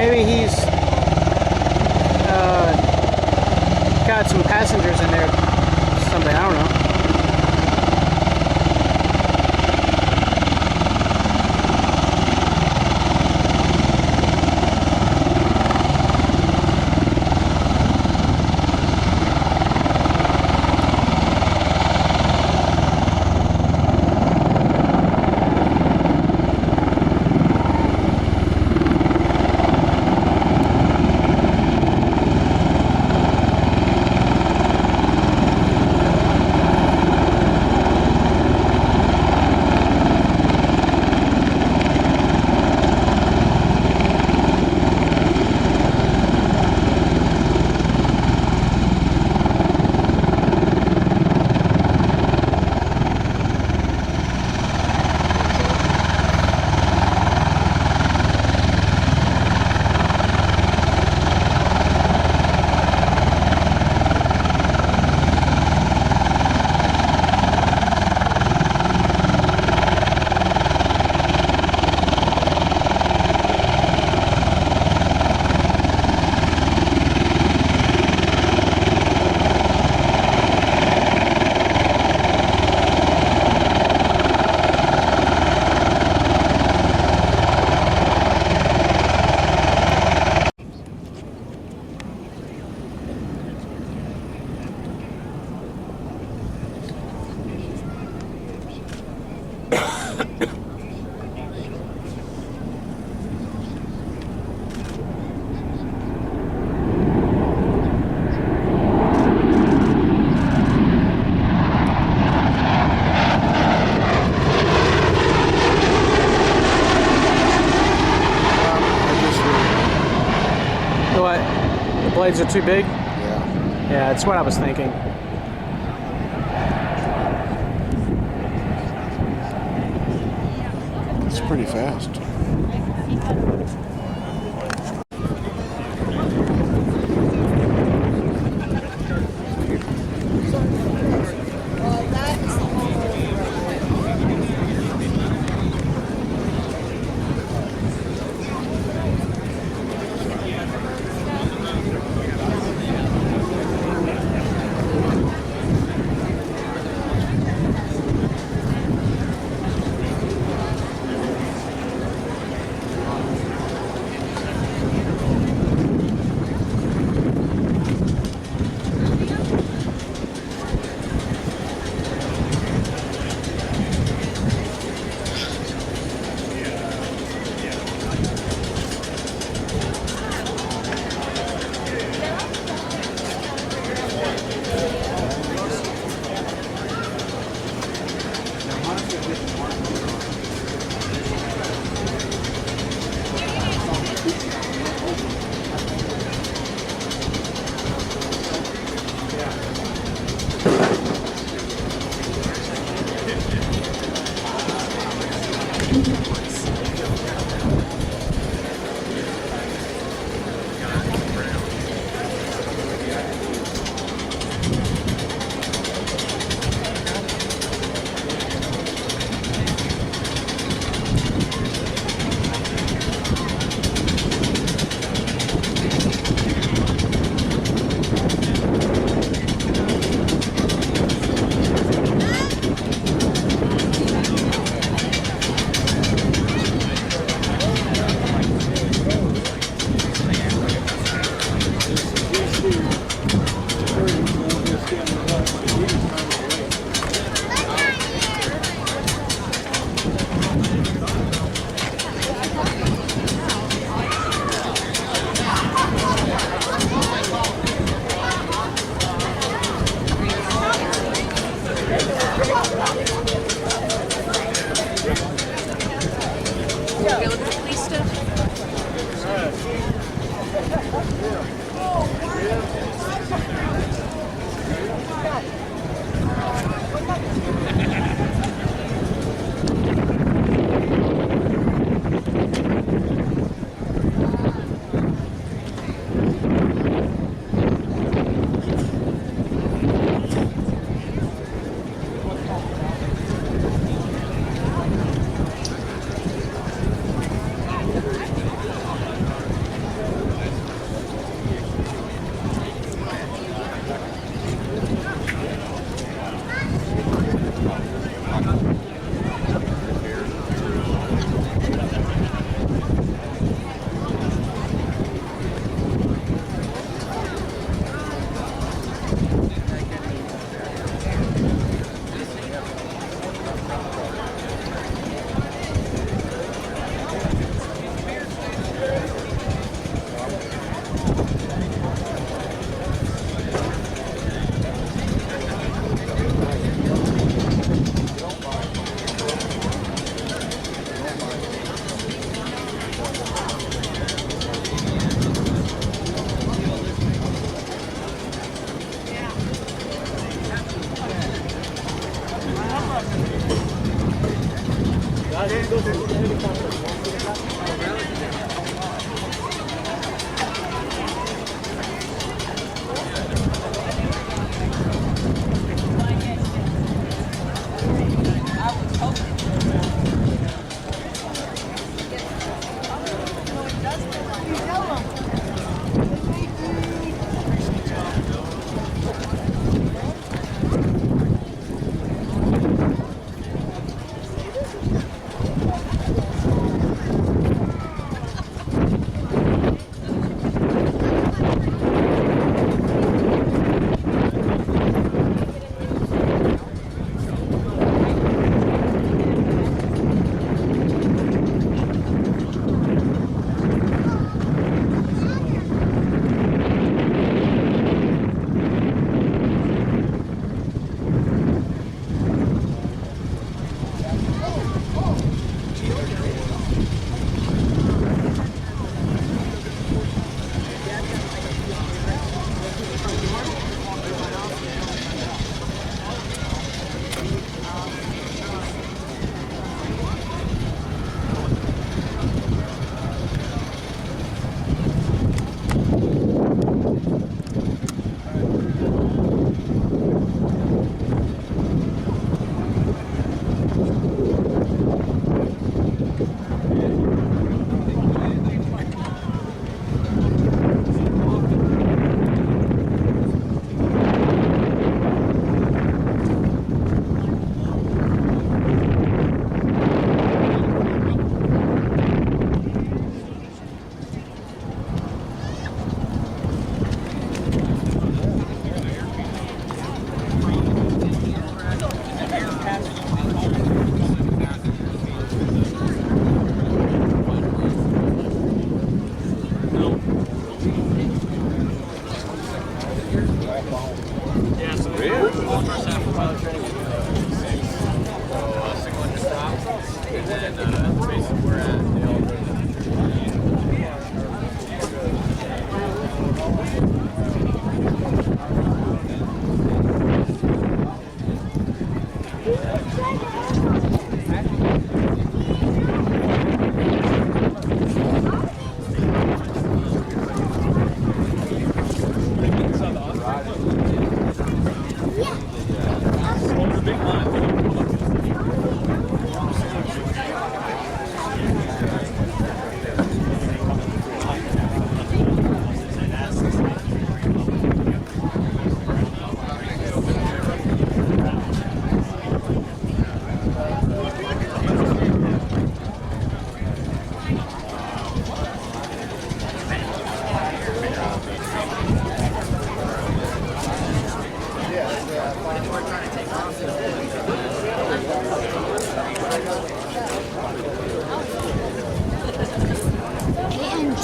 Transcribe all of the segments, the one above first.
maybe he's got some passengers in there. Something, I don't know. Blades are too big? Yeah. Yeah, that's what I was thinking. It's pretty fast.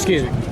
Excuse me.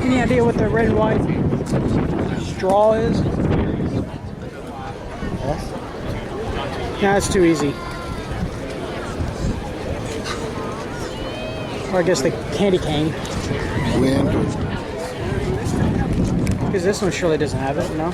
Any idea what the red and white straw is? No, it's too easy. Or I guess the candy cane. Wind. Because this one surely doesn't have it, no?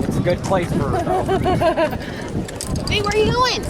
It's a good place for her, though. Hey, where are you going?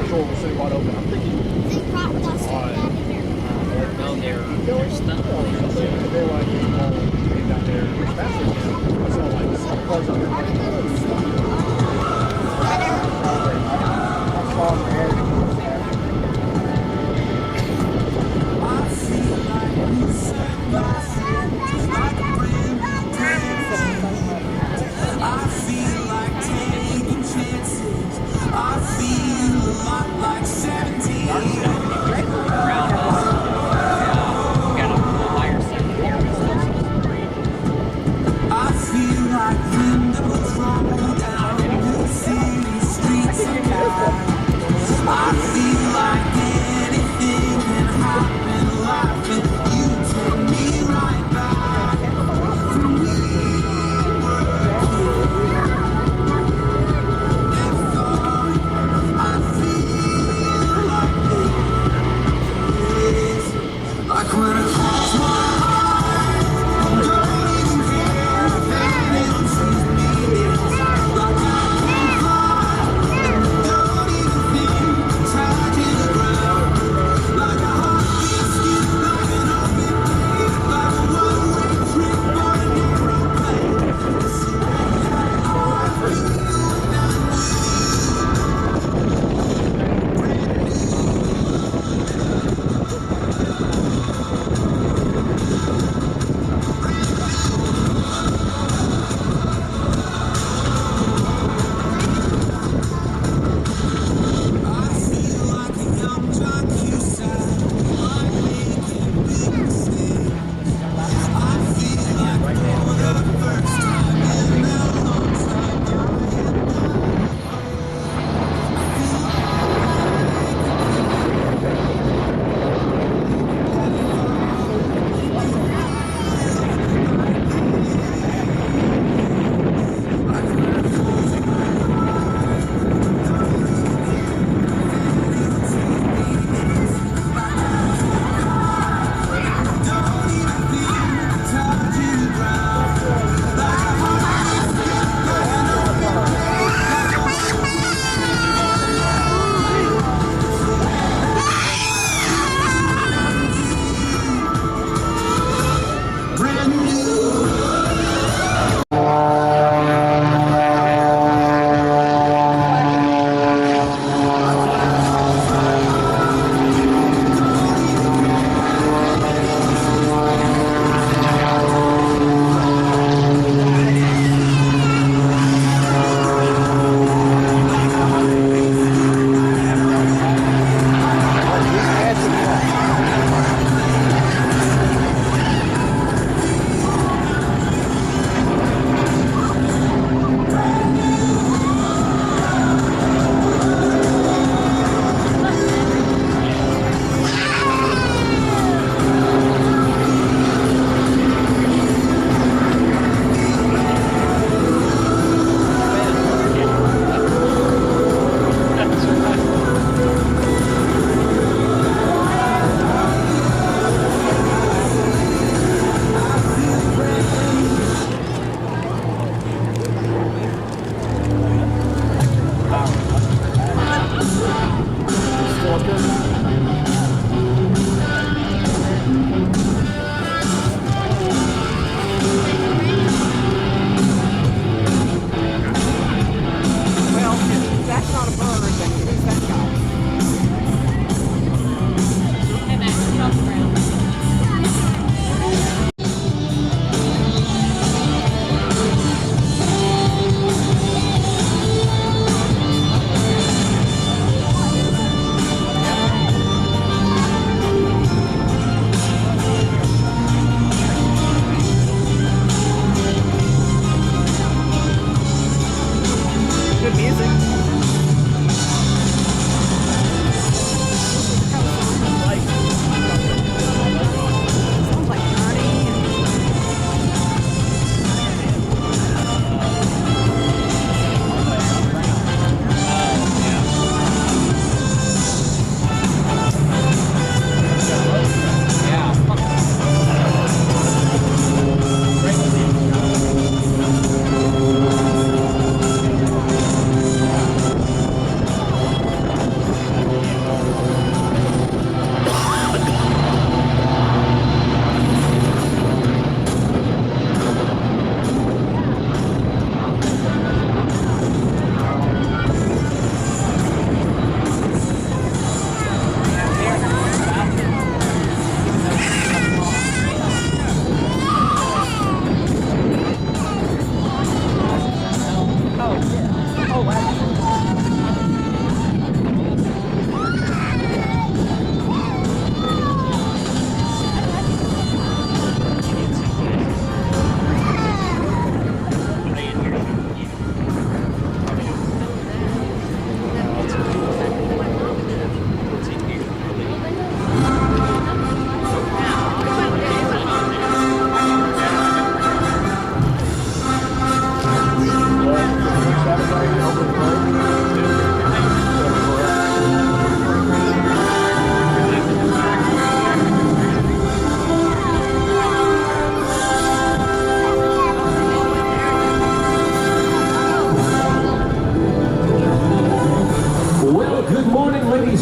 door was so wide open. I'm thinking, They brought dust down here. No, they're stuck. they were like, all down there faster again. I saw like some cars on there. I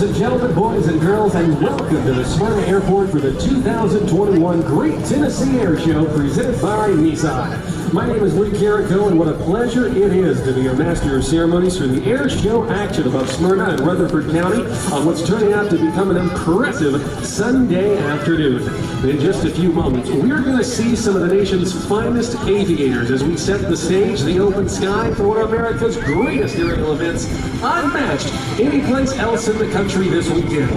and gentlemen, boys and girls, and welcome to the Smyrna Airport for the 2021 Great Tennessee Air Show presented by Nissan. My name is Lee Carrico, and what a pleasure it is to be your master of ceremonies for the air show action above Smyrna and Rutherford County on what's turning out to become an impressive Sunday afternoon. In just a few moments, we're going to see some of the nation's finest aviators as we set the stage, the open sky, for one of America's greatest aerial events, unmatched anyplace else in the country this weekend.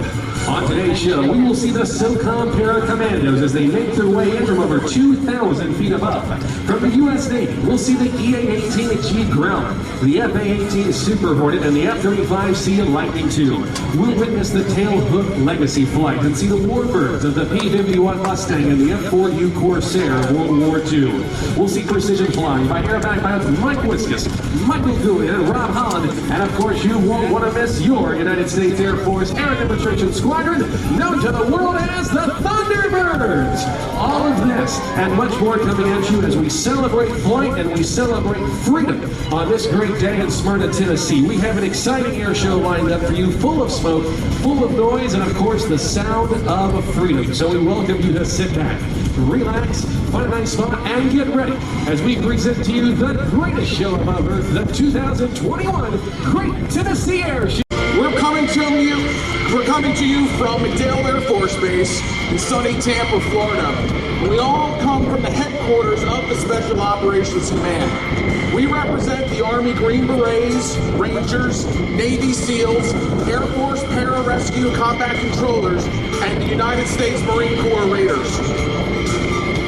On today's show, we will see the SOCOM Para Commandos as they make their way in from over 2,000 feet above. From the U.S. Navy, we'll see the EA-18G Growler, the FA-18 Super Hornet, and the F-35C Lightning II. We'll witness the tailhook legacy flight and see the warbirds of the P-51 Mustang and the F-4U Corsair of World War II. We'll see precision flying by Aerobatic pilots Mike Wiskus, Michael Dooley, and Rob Holland. And of course, you won't want to miss your United States Air Force Air Demonstration Squadron, known to the world as the Thunderbirds. All of this and much more coming at you as we celebrate flight and we celebrate freedom on this great day in Smyrna, Tennessee. We have an exciting air show lined up for you, full of smoke, full of noise, and of course the sound of freedom. So we welcome you to sit back, relax, find a nice spot, and get ready as we present to you the greatest show above Earth, the 2021 Great Tennessee Air Show. We're coming to you from McDale Air Force Base in sunny Tampa, Florida. We all come from the headquarters of the Special Operations Command. We represent the Army Green Berets, Rangers, Navy SEALs, Air Force Pararescue Combat Controllers, and the United States Marine Corps Raiders.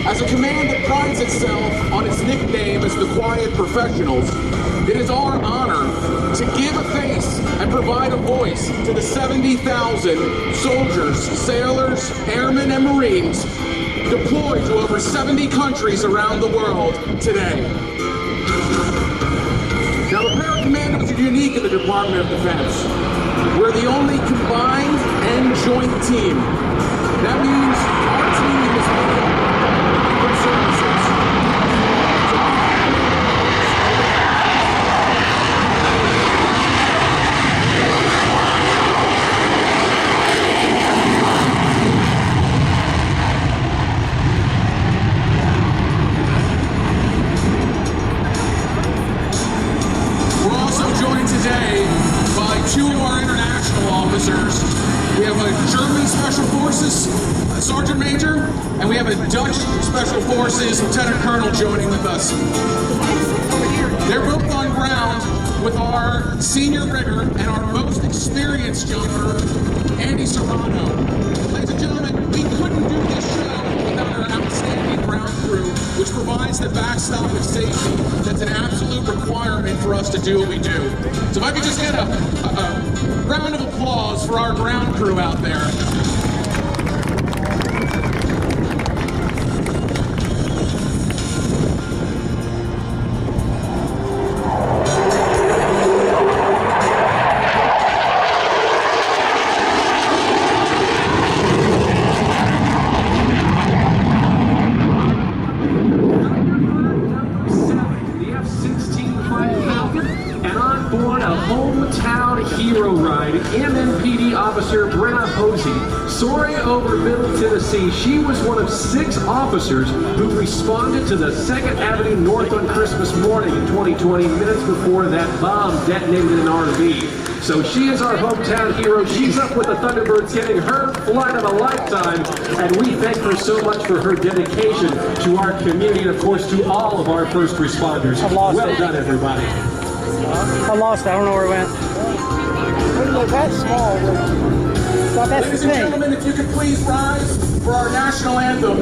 As a command that prides itself on its nickname as the Quiet Professionals, it is our honor to give a face and provide a voice to the 70,000 soldiers, sailors, airmen, and Marines deployed to over 70 countries around the world today. Now, the Para Commandos are unique in the Department of Defense. We're the only combined and joint team. That means our team is made up of different services. Today by two of our international officers. We have a German Special Forces Sergeant Major, and we have a Dutch Special Forces Lieutenant Colonel joining with us. They're both on ground with our senior rigger and our most experienced jumper, Andy Serrano. Ladies and gentlemen, we couldn't do this show without our outstanding ground crew, which provides the backstop of safety that's an absolute requirement for us to do what we do. So if I could just get a round of applause for our ground crew out there. Soaring over Middle Tennessee, she was one of 6 officers who responded to the 2nd Avenue North on Christmas morning in 2020, minutes before that bomb detonated in an RV. So she is our hometown hero. She's up with the Thunderbirds getting her flight of a lifetime, and we thank her so much for her dedication to our community and, of course, to all of our first responders. Well done, everybody. I lost it. I don't know where it went. That's small. Ladies and gentlemen, if you could please rise for our national anthem.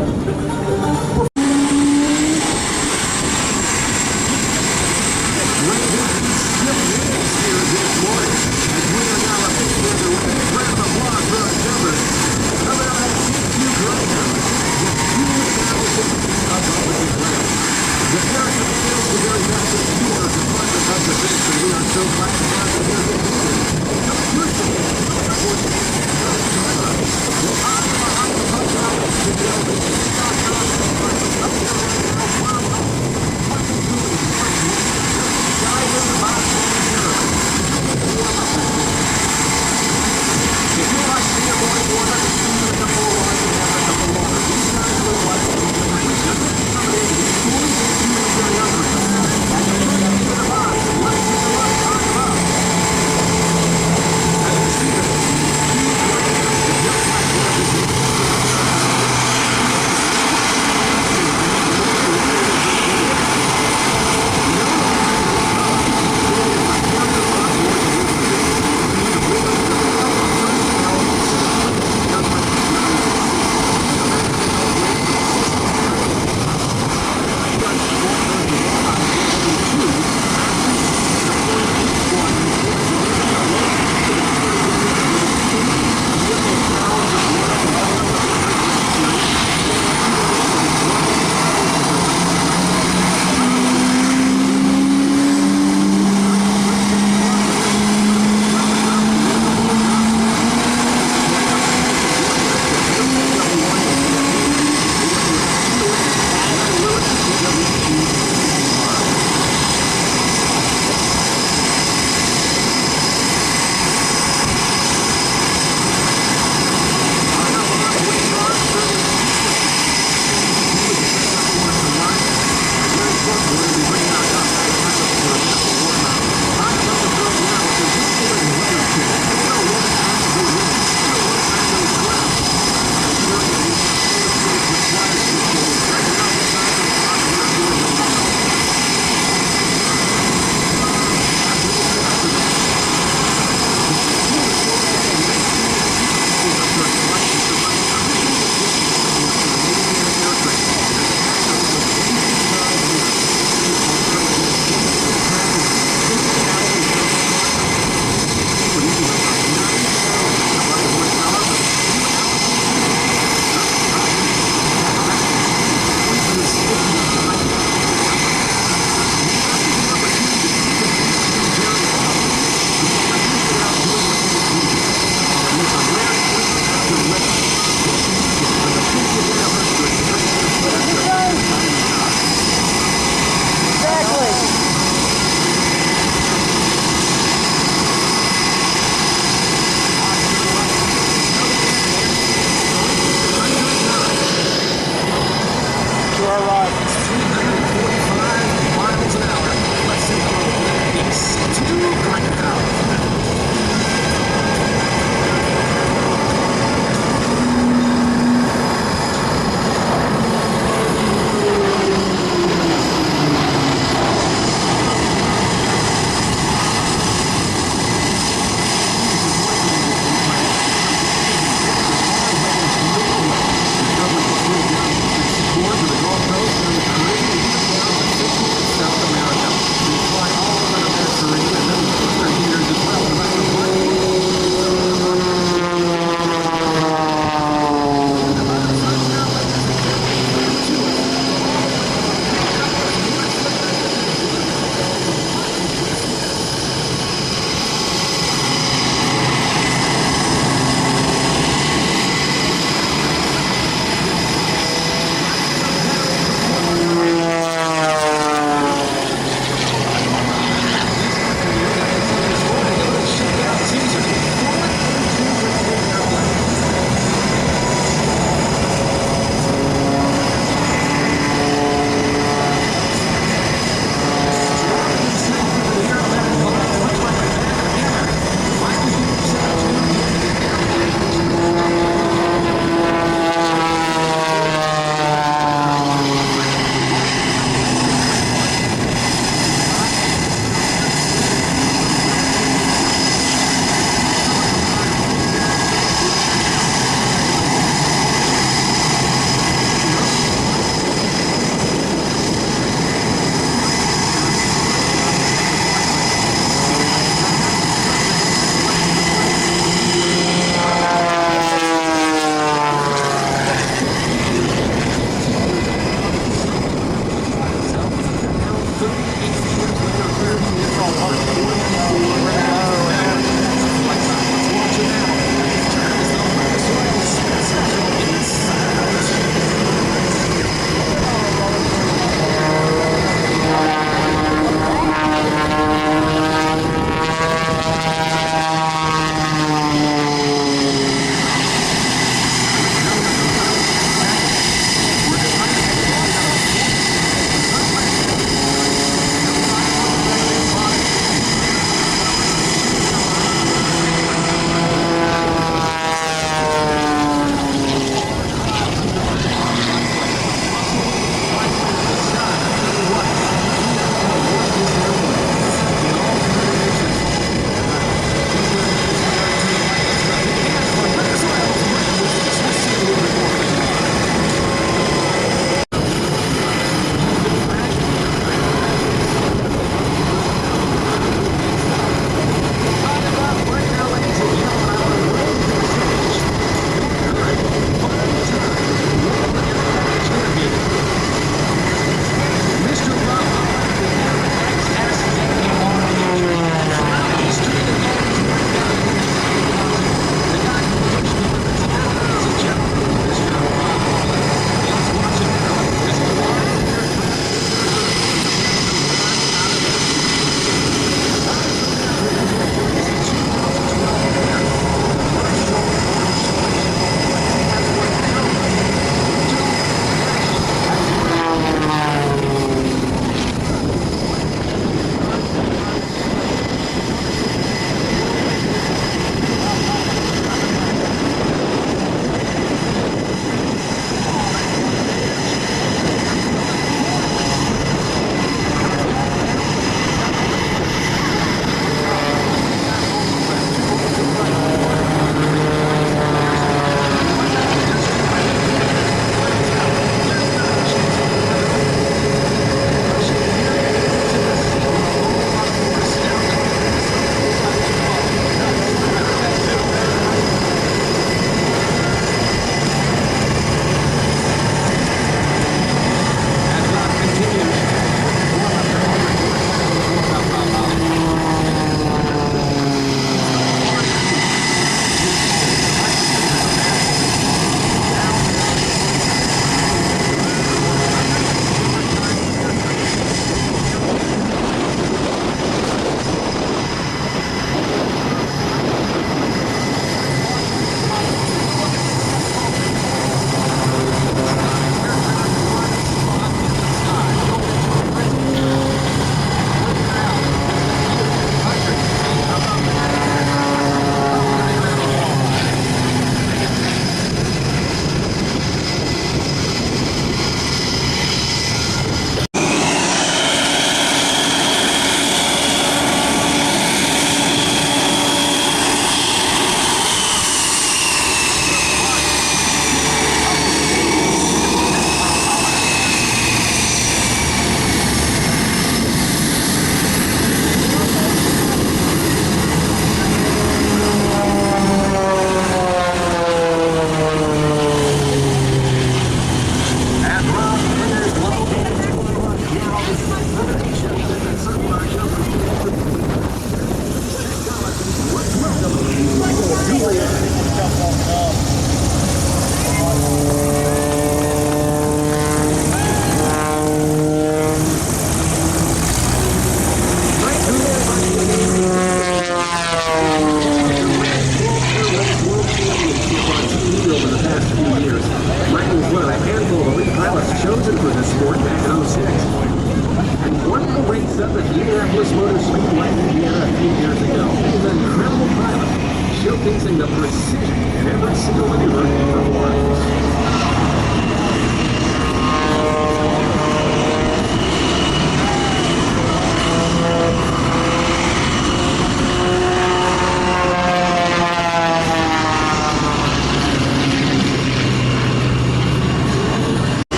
single maneuver performed.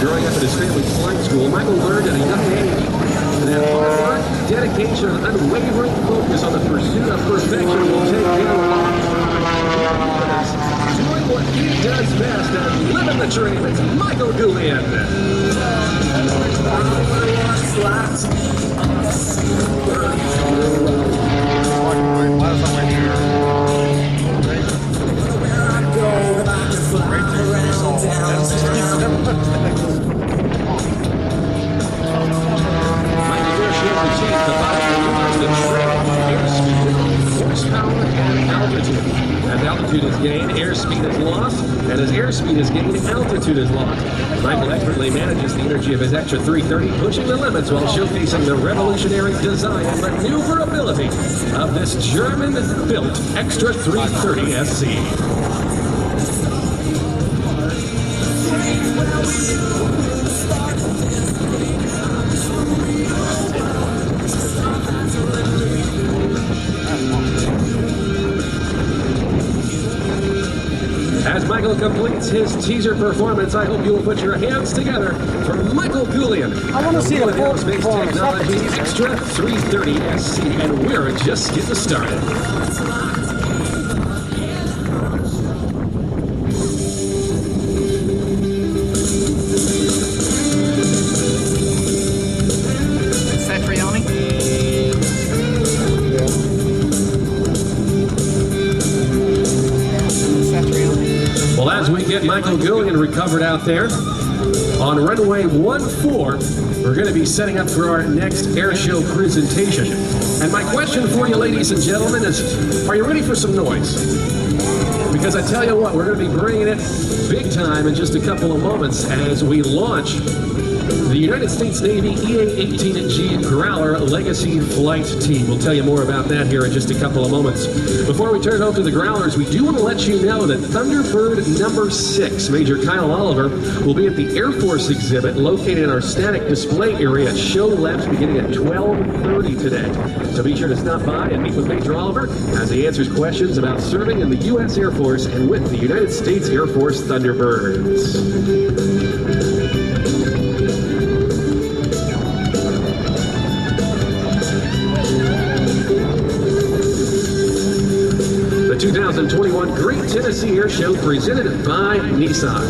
Growing up at his family's flight school, Michael learned at a young age that hard work, dedication, and unwavering focus on the pursuit of perfection will take him a long time. Doing what he does best and living the dream, it's Michael Goulian. As altitude is gained, airspeed is lost, and as airspeed is gained, altitude is lost. Michael expertly manages the energy of his extra 330, pushing the limits while showcasing the revolutionary design and maneuverability of this German-built Extra 330 SC. As Michael completes his teaser performance, I hope you will put your hands together for Michael Goulian. I want to see the full Aerospace performance. Technology Extra 330 SC, and we're just getting started. Well, as we get Michael Goulian recovered out there, on runway 14, we're going to be setting up for our next air show presentation. And my question for you, ladies and gentlemen, is, are you ready for some noise? Because I tell you what, we're going to be bringing it big time in just a couple of moments as we launch the United States Navy EA-18G Growler Legacy Flight Team. We'll tell you more about that here in just a couple of moments. Before we turn it over to the Growlers, we do want to let you know that Thunderbird number 6, Major Kyle Oliver, will be at the Air Force exhibit located in our static display area at Show Labs beginning at 12:30 today. So be sure to stop by and meet with Major Oliver as he answers questions about serving in the U.S. Air Force and with the United States Air Force Thunderbirds. The 2021 Great Tennessee Air Show presented by Nissan.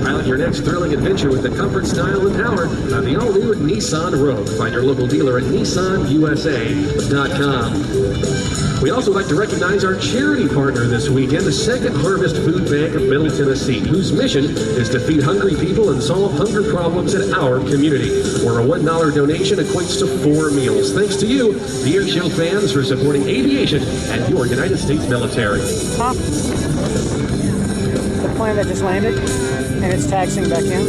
Pilot your next thrilling adventure with the comfort, style, and power of the all-new Nissan Rogue. Find your local dealer at nissanusa.com. We also like to recognize our charity partner this weekend, the Second Harvest Food Bank of Middle Tennessee, whose mission is to feed hungry people and solve hunger problems in our community, where a $1 donation equates to 4 meals. Thanks to you, the Air Show fans, for supporting aviation and your United States military. Huh? The plane that just landed, and it's taxiing back in.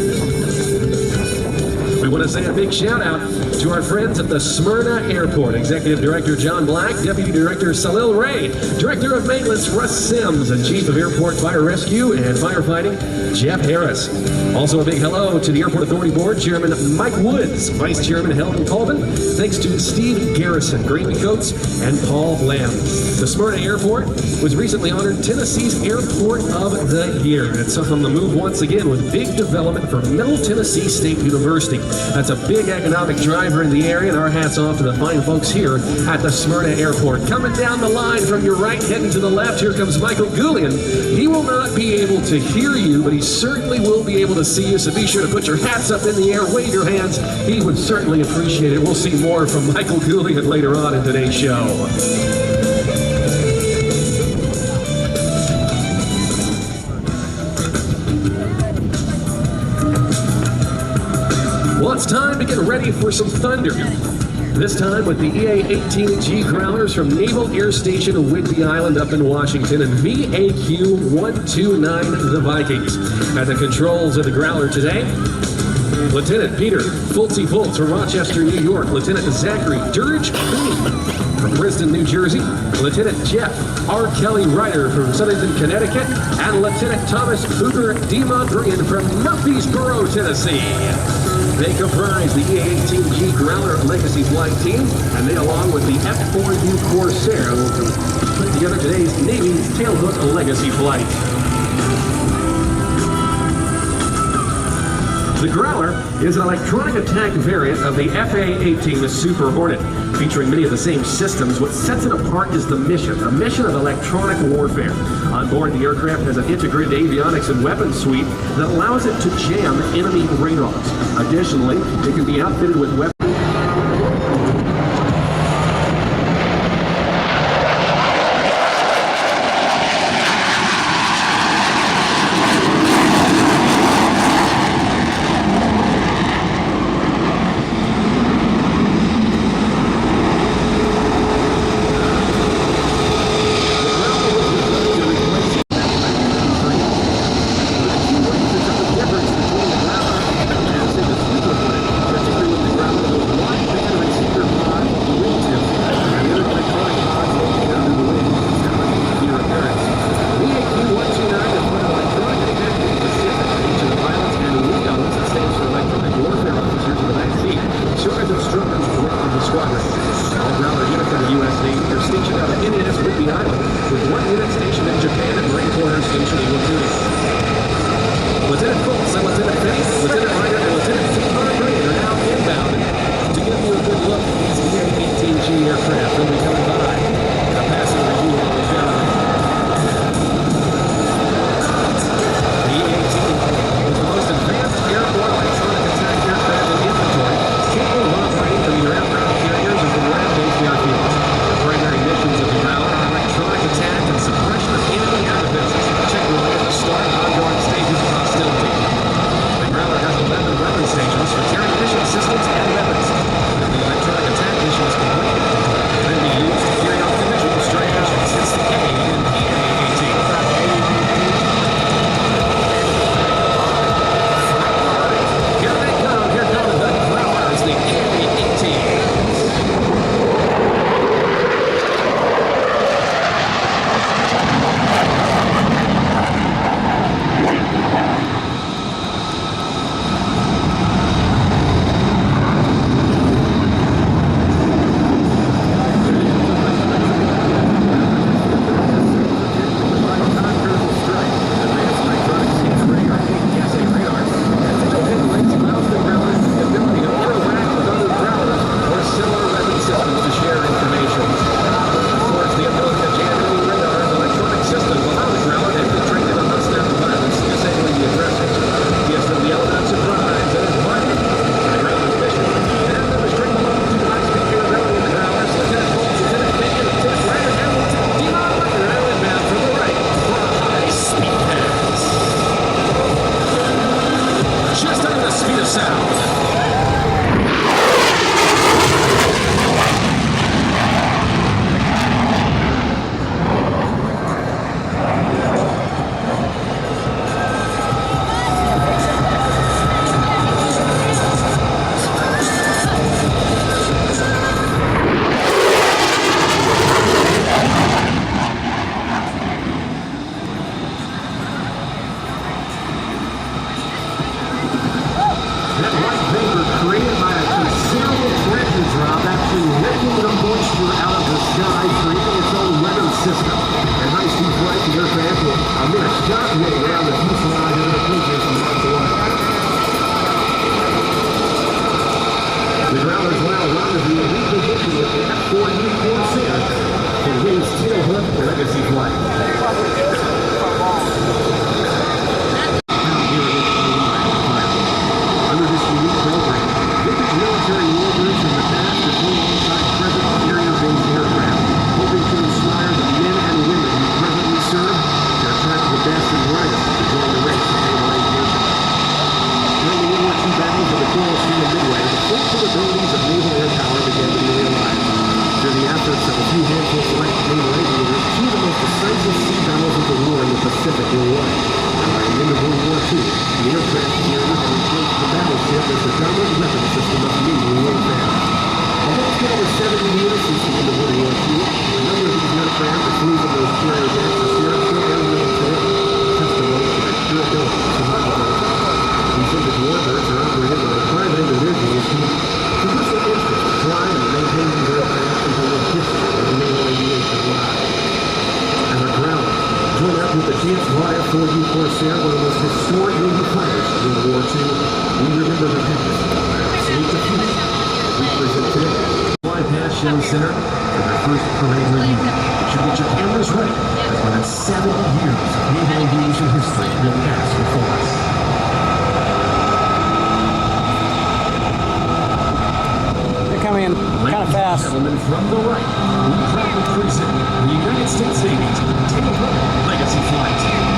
We want to say a big shout out to our friends at the Smyrna Airport. Executive Director John Black, Deputy Director Salil Ray, Director of Maintenance Russ Sims, and Chief of Airport Fire Rescue and Firefighting Jeff Harris. Also a big hello to the Airport Authority Board Chairman Mike Woods, Vice Chairman Helen Colvin. Thanks to Steve Garrison, Gravy Coates, and Paul Bland. The Smyrna Airport was recently honored Tennessee's Airport of the Year. It's on the move once again with big development for Middle Tennessee State University. That's a big economic driver in the area, and our hats off to the fine folks here at the Smyrna Airport. Coming down the line from your right, heading to the left, here comes Michael Goulian. He will not be able to hear you, but he certainly will be able to see you, so be sure to put your hats up in the air, wave your hands. He would certainly appreciate it. We'll see more from Michael Goulian later on in today's show. Well, it's time to get ready for some thunder. This time with the EA-18G Growlers from Naval Air Station Whidbey Island up in Washington and VAQ-129 the Vikings. At the controls of the Growler today, Lieutenant Peter Fultz from Rochester, New York. Lieutenant Zachary Durridge from Princeton, New Jersey. Lieutenant Jeff R. Kelly Ryder from Southington, Connecticut. And Lieutenant Thomas Cougar DeMondrian from Murfreesboro, Tennessee. They comprise the EA-18G Growler Legacy Flight Team, and they, along with the F-4U Corsair, will put together today's Navy Tailhook Legacy Flight. The Growler is an electronic attack variant of the FA-18, the Super Hornet. Featuring many of the same systems, what sets it apart is the mission, a mission of electronic warfare. On board, the aircraft has an integrated avionics and weapons suite that allows it to jam enemy radars. Additionally, it can be outfitted with weapons. 4U Corsair, one of the most historic Navy fighters of World War II. We remember the past. Salute the future. We present today. Fly past Shell Center for their first parade reunion. But you get your cameras ready, as more than 70 years of naval aviation history will pass before us. They're coming in kind of fast. Gentlemen, from the right, we proudly present the United States Navy's Tampa Legacy Flight.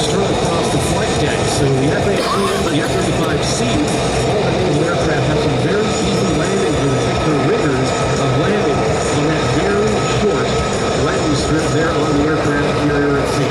strung across the flight decks. So the F-18 and the F-35C, all the naval aircraft have some very easy landings with the rigors of landing on that very short landing strip there on the aircraft carrier at sea.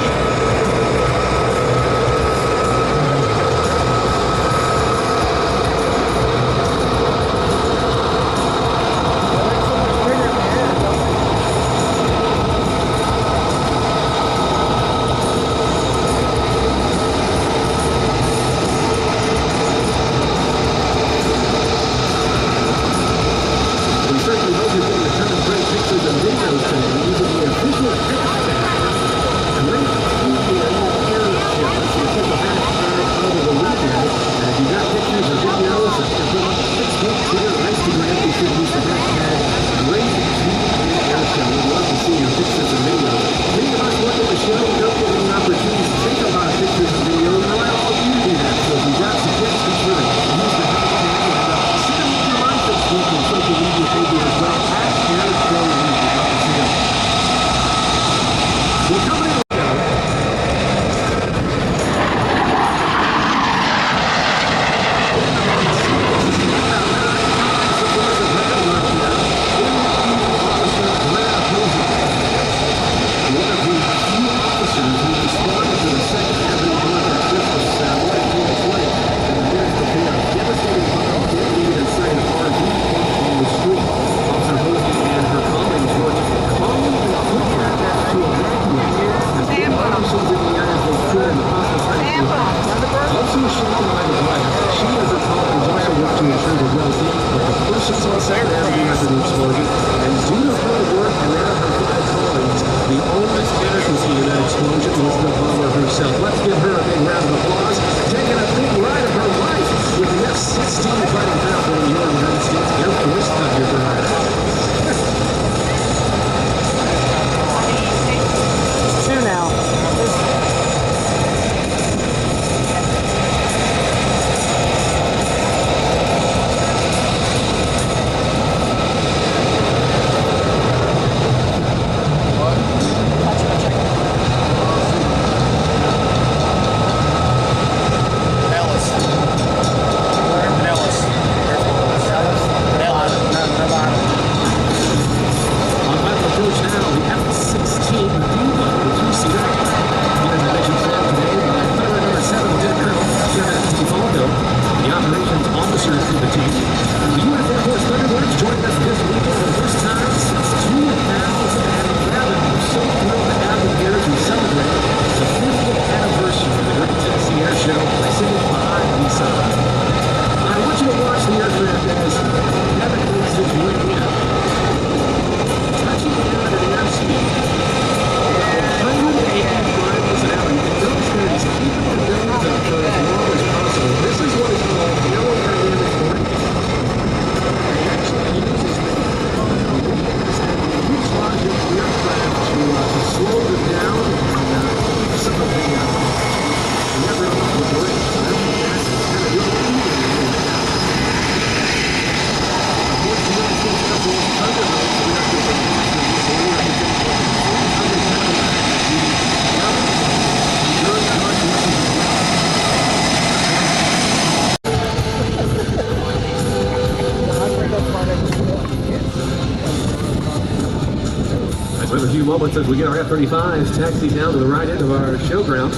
In a few moments as we get our F-35s taxied down to the right end of our showground.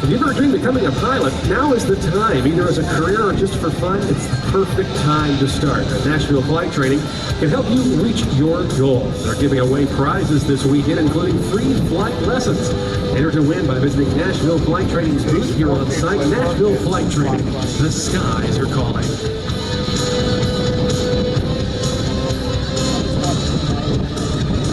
If you've ever dreamed of becoming a pilot, now is the time. Either as a career or just for fun, it's the perfect time to start. Nashville Flight Training can help you reach your goals. They're giving away prizes this weekend, including free flight lessons. Enter to win by visiting Nashville Flight Training's booth here on site. Nashville Flight Training. The skies are calling.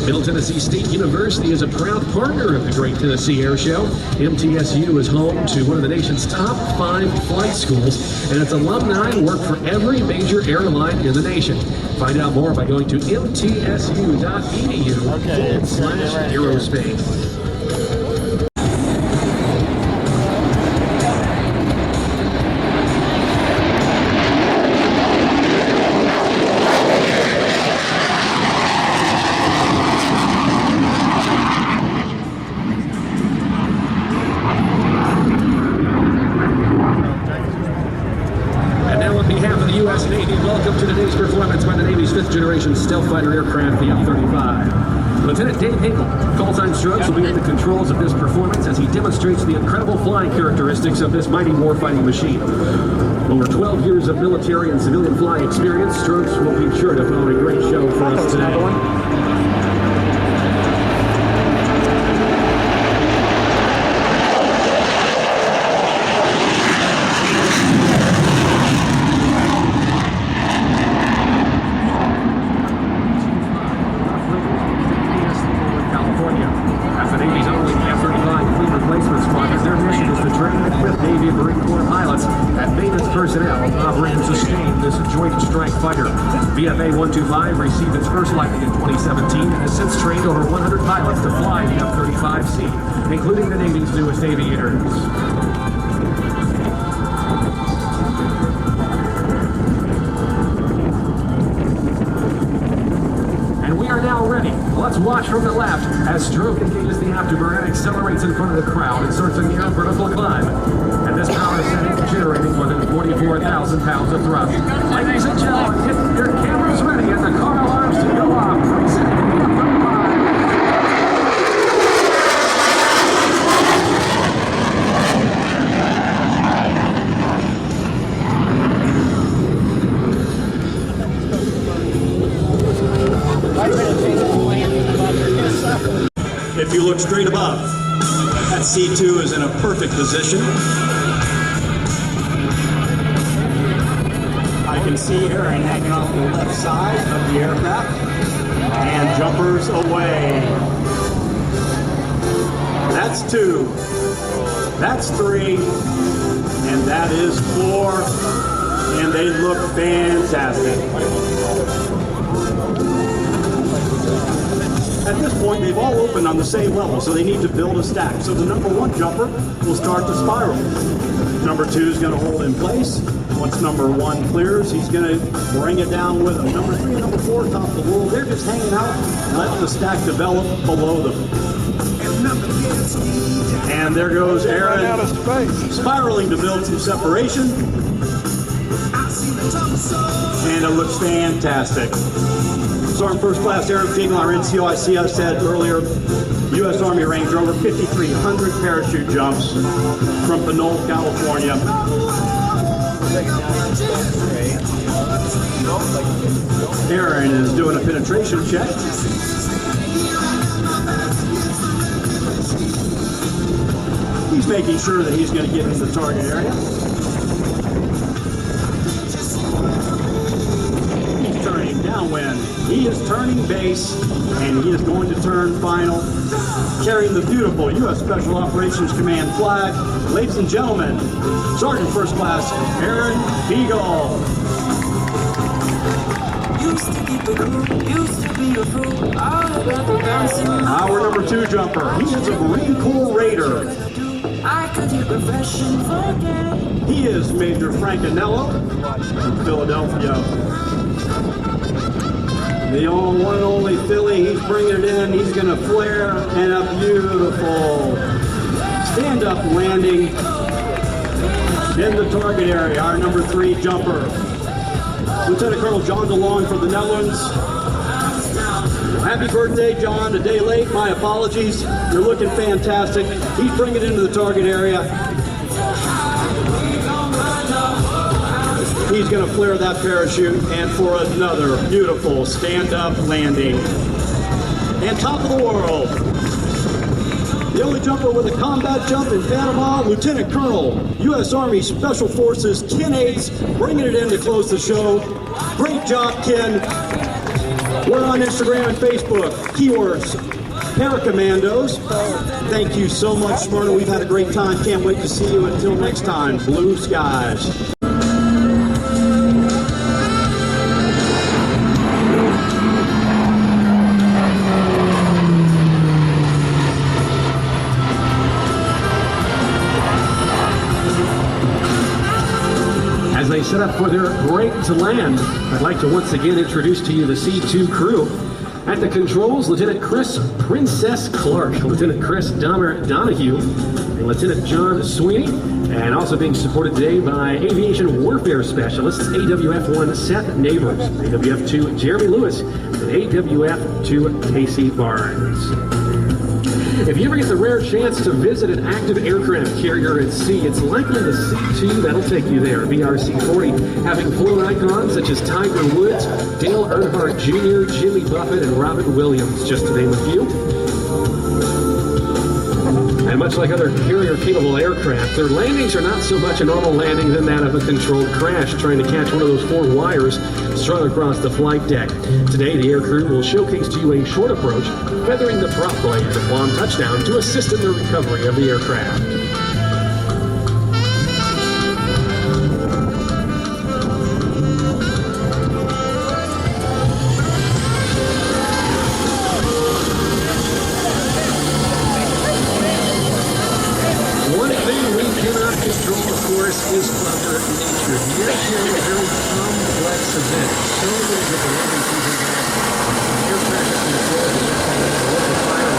Middle Tennessee State University is a proud partner of the Great Tennessee Air Show. MTSU is home to one of the nation's top 5 flight schools, and its alumni work for every major airline in the nation. Find out more by going to mtsu.edu/aerospace. warfighter aircraft, the F-35. Lieutenant Dave Hinkle, call-sign Strokes, will be at the controls of this performance as he demonstrates the incredible flying characteristics of this mighty warfighting machine. Over 12 years of military and civilian flying experience, Strokes will be sure to put on a great show for us today. VFA 125 received its first lightning in 2017 and has since trained over 100 pilots to fly the F-35C, including the Navy's newest aviators. And we are now ready. Let's watch from the left as Stroke engages the afterburner and accelerates in front of the crowd and starts a near vertical climb. And this power setting is generating more than 44,000 pounds of thrust. Ladies and gentlemen, get your cameras ready and the car alarms to go off. Presenting the F-35. If you look straight above, that C2 is in a perfect position. I can see Aaron hanging off the left side of the aircraft, and jumpers away. That's 2, that's 3, and that is 4, and they look fantastic. At this point, they've all opened on the same level, so they need to build a stack. So the number 1 jumper will start the spiral. Number 2 is going to hold in place. Once number 1 clears, he's going to bring it down with him. Number 3 and number 4 top the world. They're just hanging out, letting the stack develop below them. And there goes Aaron, spiraling to build some separation. And it looks fantastic. Sergeant First Class Aaron Fiegel, our NCOIC, I said earlier, U.S. Army Ranger, over 5,300 parachute jumps from Pinole, California. Aaron is doing a penetration check. He's making sure that he's going to get into the target area. He's turning downwind. He is turning base, and he is going to turn final, carrying the beautiful U.S. Special Operations Command flag. Ladies and gentlemen, Sergeant First Class Aaron Fiegel. Our number 2 jumper. He is a Marine Corps Raider. He is Major Frank Anello from Philadelphia. The one and only Philly, he's bringing it in, he's going to flare, and a beautiful stand-up landing in the target area, our number 3 jumper. Lieutenant Colonel John DeLong from the Netherlands. Happy birthday, John, a day late, my apologies. You're looking fantastic. He's bringing it into the target area. He's going to flare that parachute, and for another beautiful stand-up landing. And top of the world, the only jumper with a combat jump in Panama, Lieutenant Colonel, U.S. Army Special Forces, Ken Aids, bringing it in to close the show. Great job, Ken. We're on Instagram and Facebook. Keywords, Paracommandos. Thank you so much, Smyrna. We've had a great time. Can't wait to see you. Until next time, blue skies. As they set up for their break to land, I'd like to once again introduce to you the C2 crew. At the controls, Lieutenant Chris Princess Clark, Lieutenant Chris Dahmer Donahue, and Lieutenant John Sweeney, and also being supported today by Aviation Warfare Specialists, AWF-1 Seth Neighbors, AWF-2 Jeremy Lewis, and AWF-2 Casey Barnes. If you ever get the rare chance to visit an active aircraft carrier at sea, it's likely the C-2 that'll take you there. BRC-40, having flown icons such as Tiger Woods, Dale Earnhardt Jr., Jimmy Buffett, and Robin Williams, just to name a few. And much like other carrier-capable aircraft, their landings are not so much a normal landing than that of a controlled crash, trying to catch one of those 4 wires strung across the flight deck. Today, the aircrew will showcase to you a short approach, feathering the prop blades upon touchdown to assist in the recovery of the aircraft. One thing we cannot control, of course, is Mother Nature. Yet here a very complex event. So many different landing season air traffic control, the local fire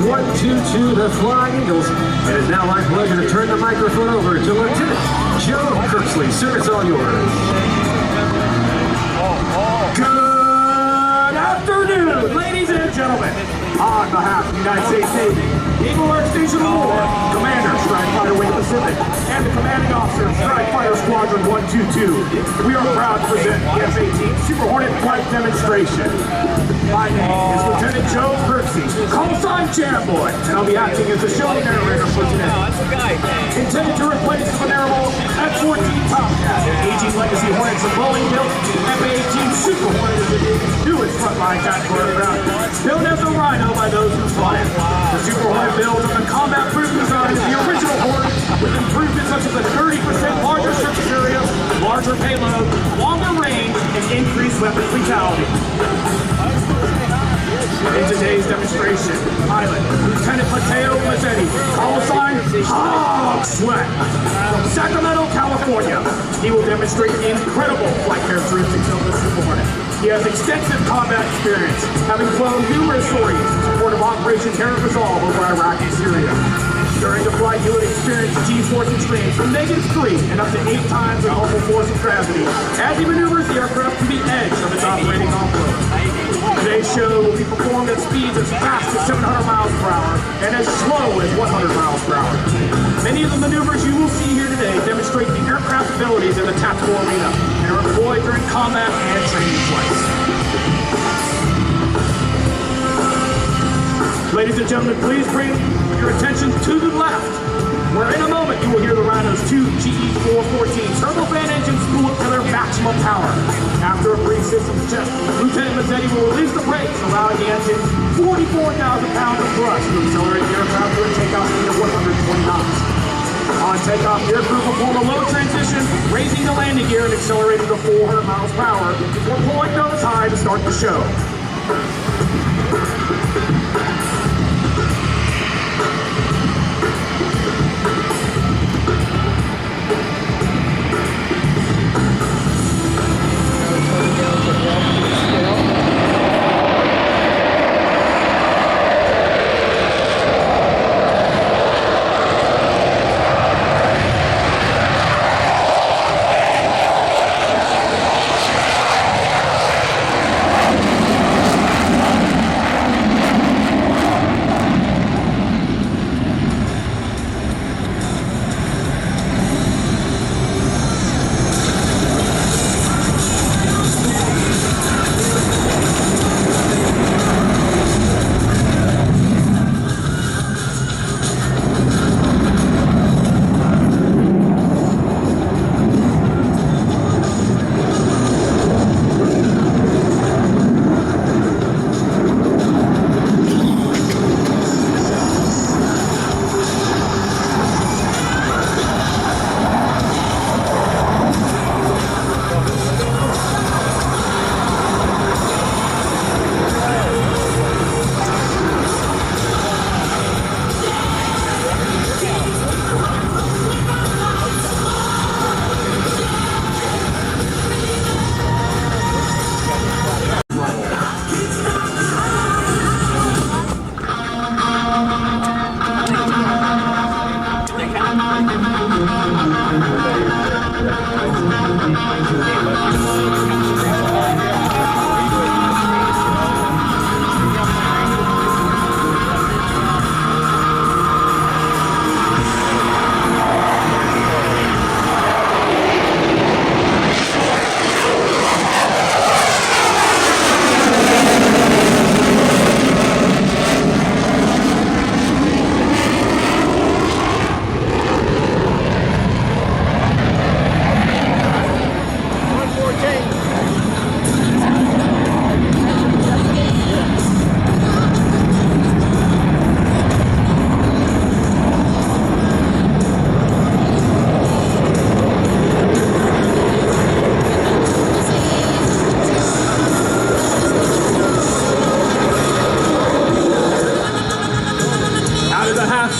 122, the Flying Eagles. It is now my pleasure to turn the microphone over to Lieutenant Joe Kirksley. Sir, it's all yours. Good afternoon, ladies and gentlemen. On behalf of the United States Navy, Eagle Alert Station 4, Commander, Strike Fighter Wing Pacific, and the Commanding Officer of Strike Fighter Squadron 122, we are proud to present the F-18 Super Hornet flight demonstration. My name is Lieutenant Joe Kirksey, call sign Jam Boy, and I'll be acting as the show narrator for today. Intended to replace the venerable F-14 Tomcat, aging legacy Hornets of Boeing-built F-18 Super Hornet is the Navy's newest frontline tactical aircraft, known as the Rhino by those who fly it. The Super Hornet builds on the combat-proof design of the original Hornet, with improvements such as a 30% larger surface area, larger payload, longer range, and increased weapon lethality. In today's demonstration, pilot Lieutenant Mateo Mazzetti, call sign Hog Sweat, from Sacramento, California. He will demonstrate the incredible flight characteristics of the Super Hornet. He has extensive combat experience, having flown numerous stories in support of Operation Terror Resolve over Iraq and Syria. During the flight, you would experience G-force extremes from -3 and up to 8 times the normal force of gravity as he maneuvers the aircraft to the edge of its operating envelope. Today's show will be performed at speeds as fast as 700 miles per hour and as slow as 100 miles per hour. Many of the maneuvers you will see here today demonstrate the aircraft's abilities in the tactical arena and are employed during combat and training flights. Ladies and gentlemen, please bring your attention to the left, where in a moment you will hear the Rhino's 2 GE414 turbofan engines spool up to their maximum power. After a brief systems check, Lieutenant Mazzetti will release the brakes, allowing the engine 44,000 pounds of thrust to accelerate the aircraft to a takeoff speed of 120 knots. On takeoff, the aircraft will perform a low transition, raising the landing gear and accelerating to 400 miles per hour before pulling nose high to start the show.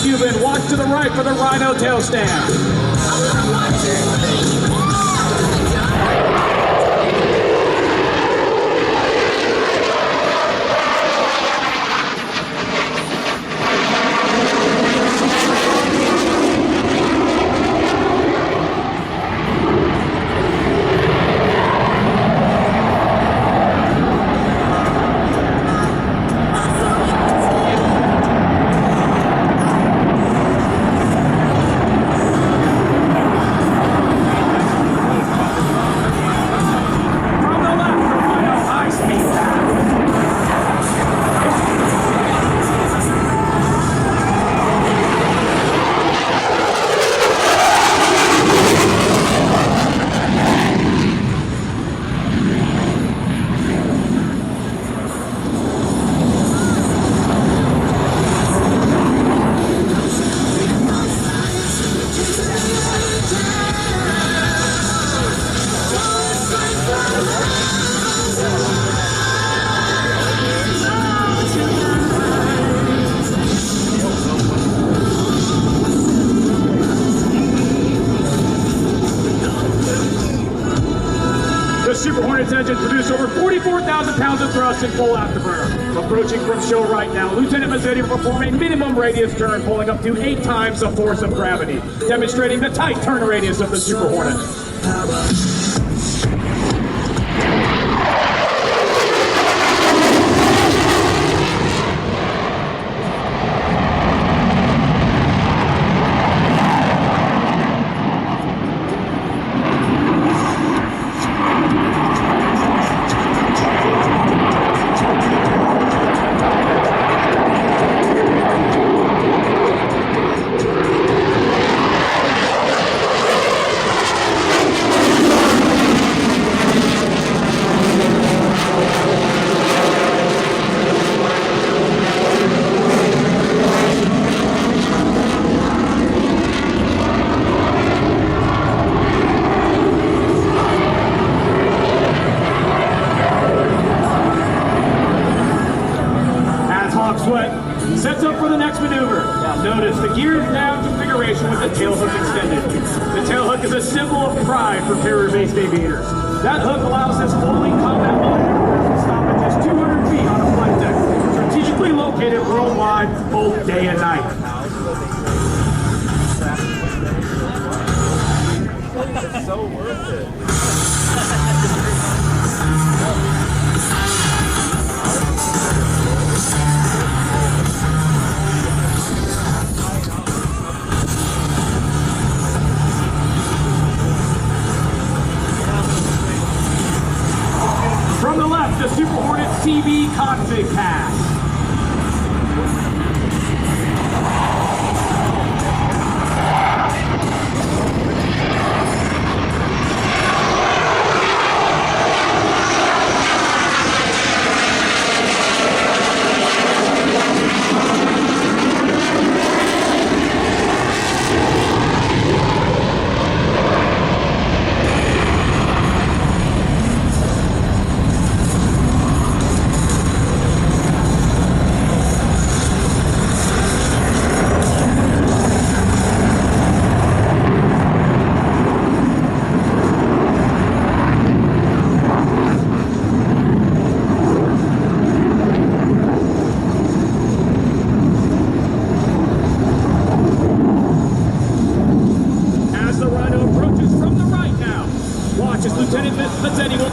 Cuban, watch to the right for the Rhino tail stand. Hornet's engine produced over 44,000 pounds of thrust in full afterburner. Approaching from show right now, Lieutenant Mazzetti will perform a minimum radius turn pulling up to 8 times the force of gravity, demonstrating the tight turn radius of the Super Hornet. Sets up for the next maneuver. Notice the gear is now in configuration with the tail hook extended. The tail hook is a symbol of pride for carrier-based aviators. That hook allows this fully combat mode aircraft to stop at just 200 feet on a flight deck, strategically located worldwide, both day and night. It's so worth it. From the left, the Super Hornet CB config pass.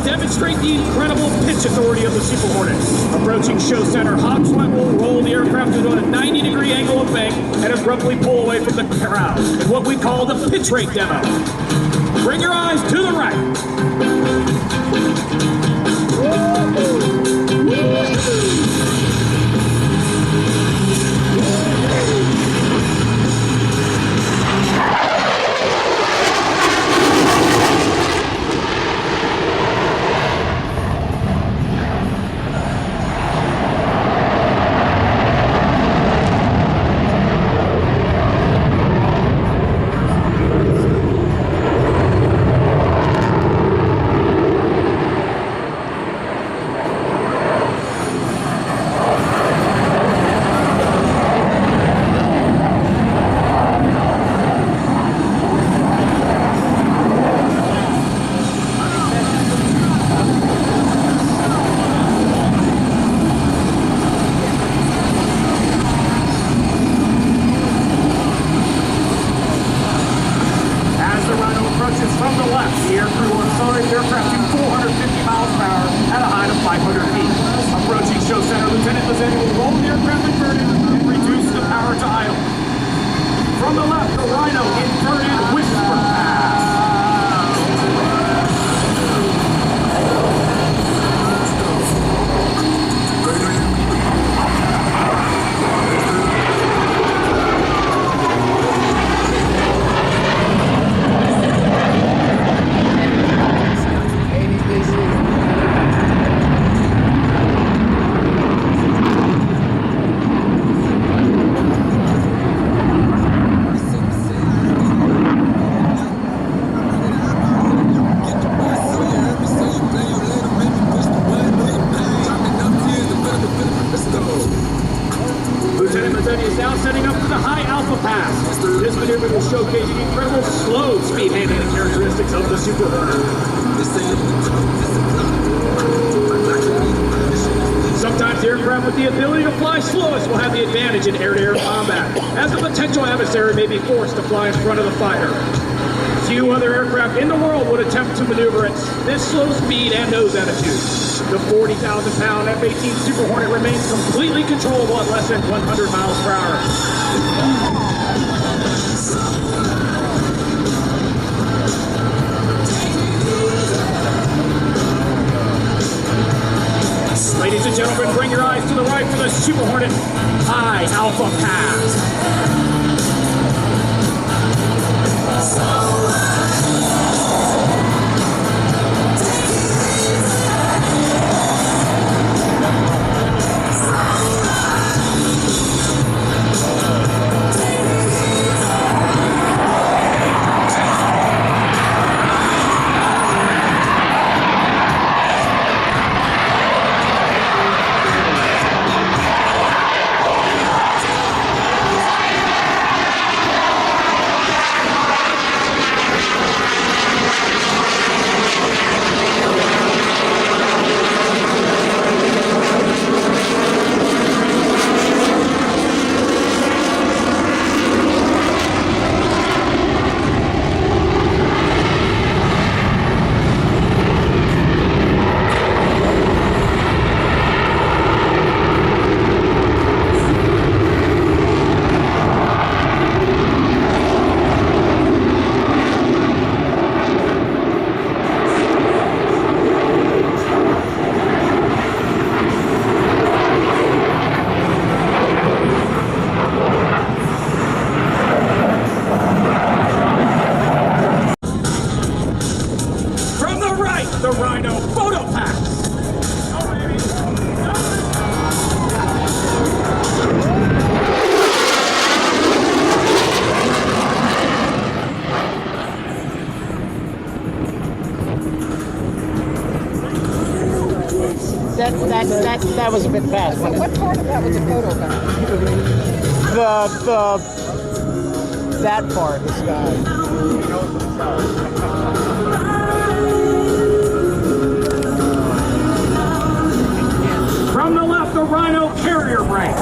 Demonstrate the incredible pitch authority of the Super Hornet. Approaching show center, hot sweat will roll the aircraft to a 90-degree angle of bank and abruptly pull away from the crowd in what we call the pitch rate demo. Bring your eyes to the right. Showcasing incredible slow speed handling characteristics of the Super Hornet. Sometimes aircraft with the ability to fly slowest will have the advantage in air-to-air combat, as the potential adversary may be forced to fly in front of the fighter. Few other aircraft in the world would attempt to maneuver at this slow speed and nose attitude. The 40,000-pound F-18 Super Hornet remains completely controllable at less than 100 miles per hour. Ladies and gentlemen, bring your eyes to the right for the Super Hornet High Alpha Pass. That was a bit fast. So what part of that was a photo gun? That part, the sky. From the left, the Rhino carrier brake.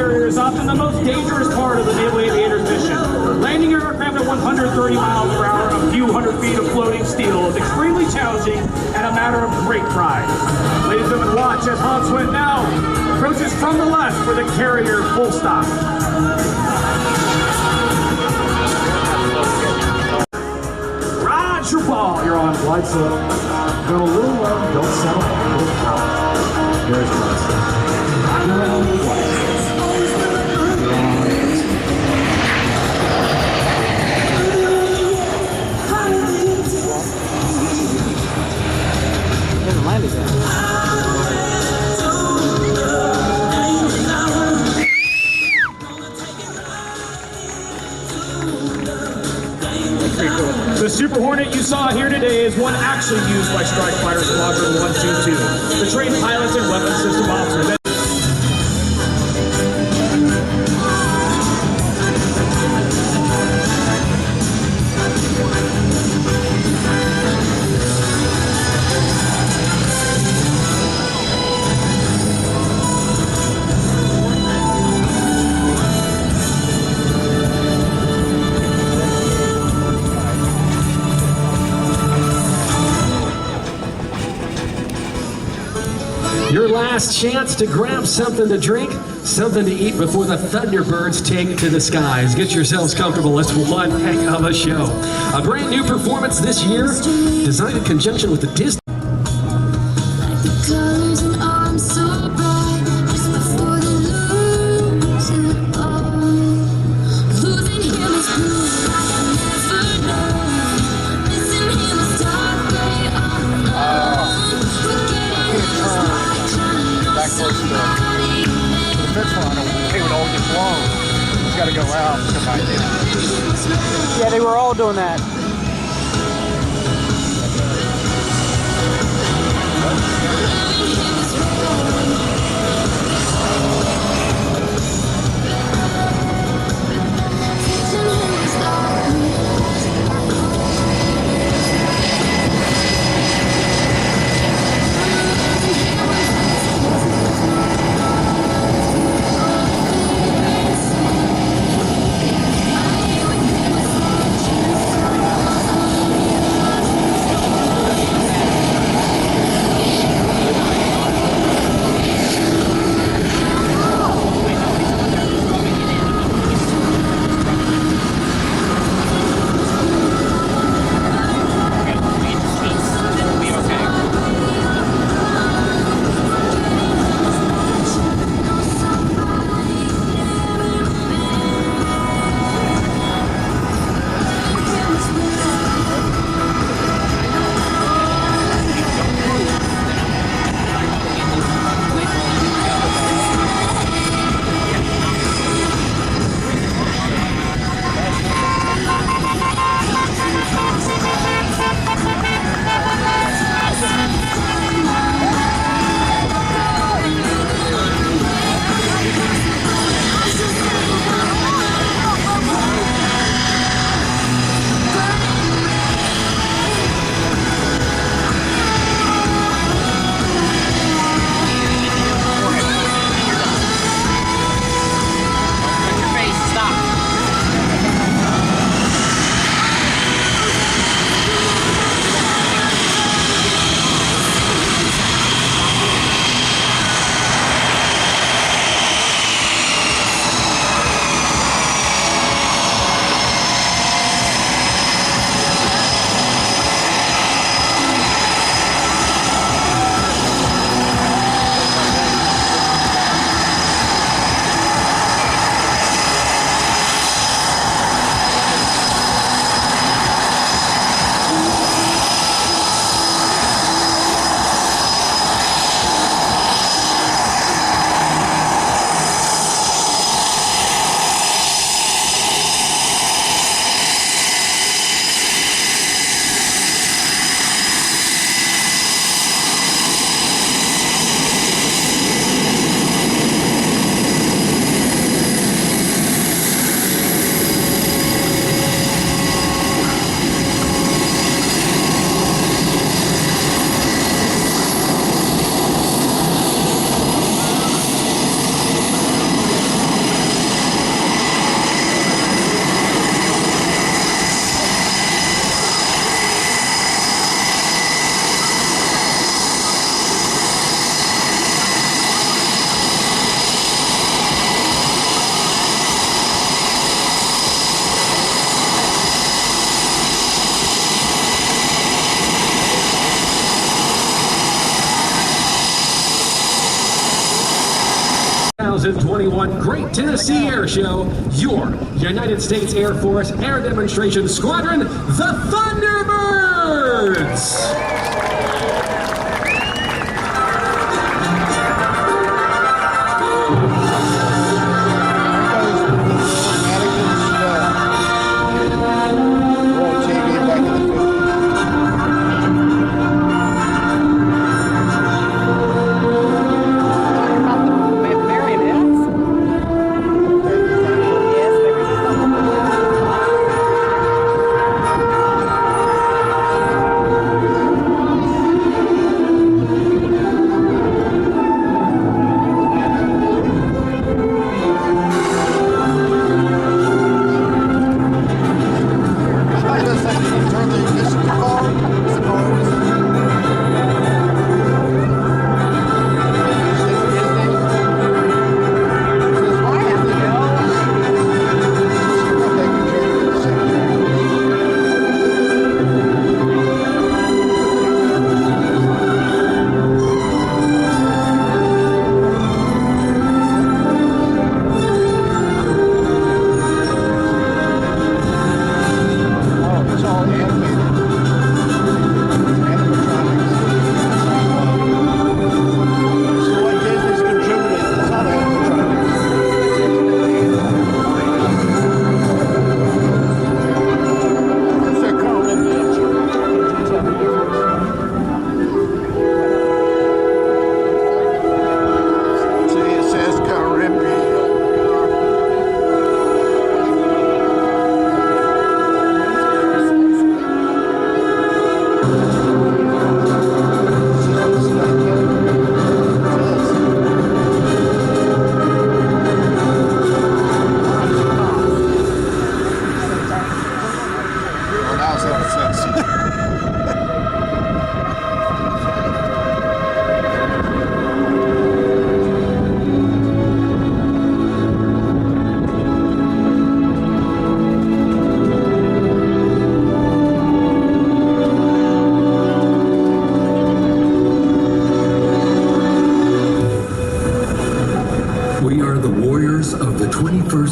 Is often the most dangerous part of the naval aviator's mission. Landing your aircraft at 130 miles per hour on a few hundred feet of floating steel is extremely challenging and a matter of great pride. Ladies and gentlemen, watch as Hans Swift now approaches from the left for the carrier full stop. Roger ball, you're on. Lights up. Go a little low, don't settle, a little high. There's lights. Landed there. The Super Hornet you saw here today is one actually used by Strike Fighter Squadron 122, the trained pilots and weapons system officers. Your last chance to grab something to drink, something to eat before the Thunderbirds take to the skies. Get yourselves comfortable. It's one heck of a show. A brand new performance this year, designed in conjunction with the Disney. Colors and arms so bright, just before they lose it all. Losing him is blue, I never know. Missing him is dark gray all alone. got to go out to find him. Yeah, they were all doing that. Great Tennessee Air Show, your United States Air Force Air Demonstration Squadron, the Thunderbirds!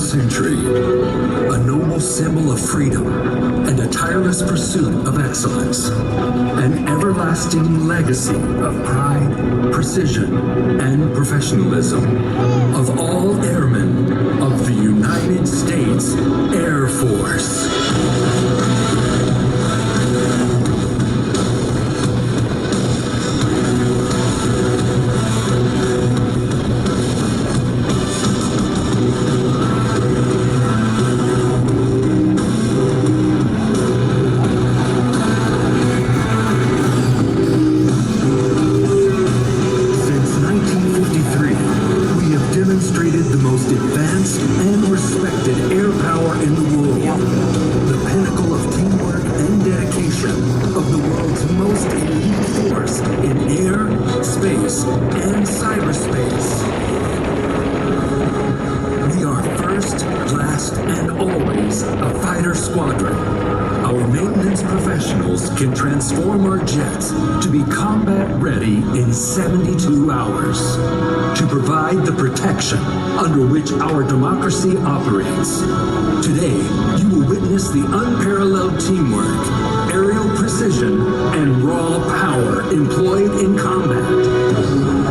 century, a noble symbol of freedom and a tireless pursuit of excellence, an everlasting legacy of pride, precision, and professionalism of all airmen of the United States Air Force. Can transform our jets to be combat ready in 72 hours to provide the protection under which our democracy operates. Today, you will witness the unparalleled teamwork, aerial precision, and raw power employed in combat.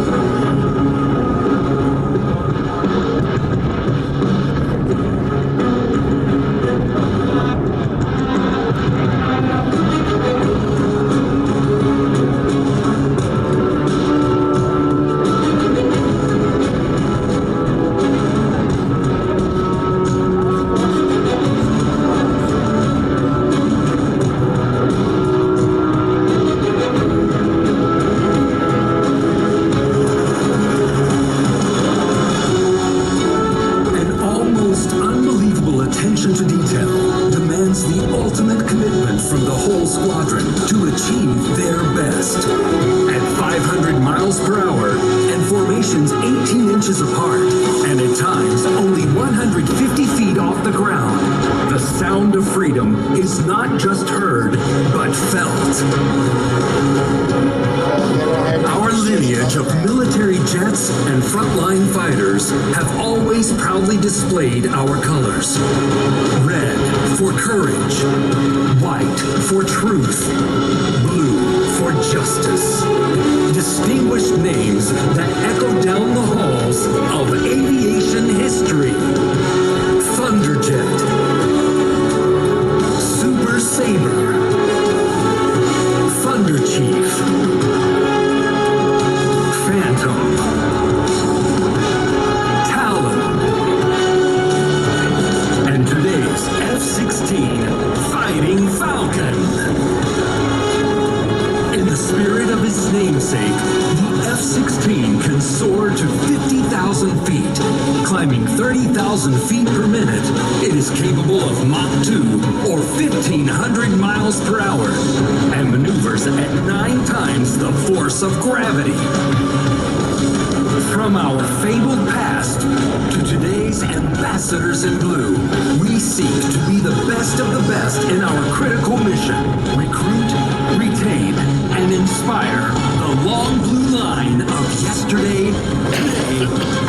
Displayed our colors. Red for courage, white for truth, blue for justice. Distinguished names that echo down the halls of aviation history. Thunderjet, Super Sabre, Thunder Chief, Phantom, F-16 Fighting Falcon. In the spirit of its namesake, the F-16 can soar to 50,000 feet. Climbing 30,000 feet per minute, it is capable of Mach 2 or 1,500 miles per hour and maneuvers at 9 times the force of gravity. From our fabled past to today's ambassadors in blue, we seek to be the best of the best in our critical mission. Recruit, retain, and inspire the long blue line of yesterday, today,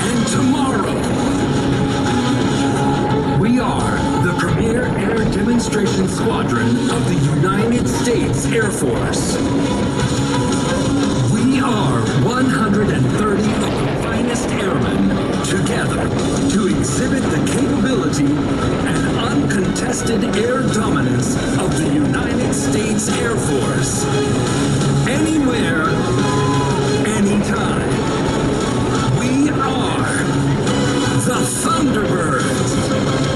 and tomorrow. We are the premier air demonstration squadron of the United States Air Force. We are 130 of the finest airmen together to exhibit the capability and uncontested air dominance of the United States Air Force. Anywhere, anytime. We are the Thunderbirds.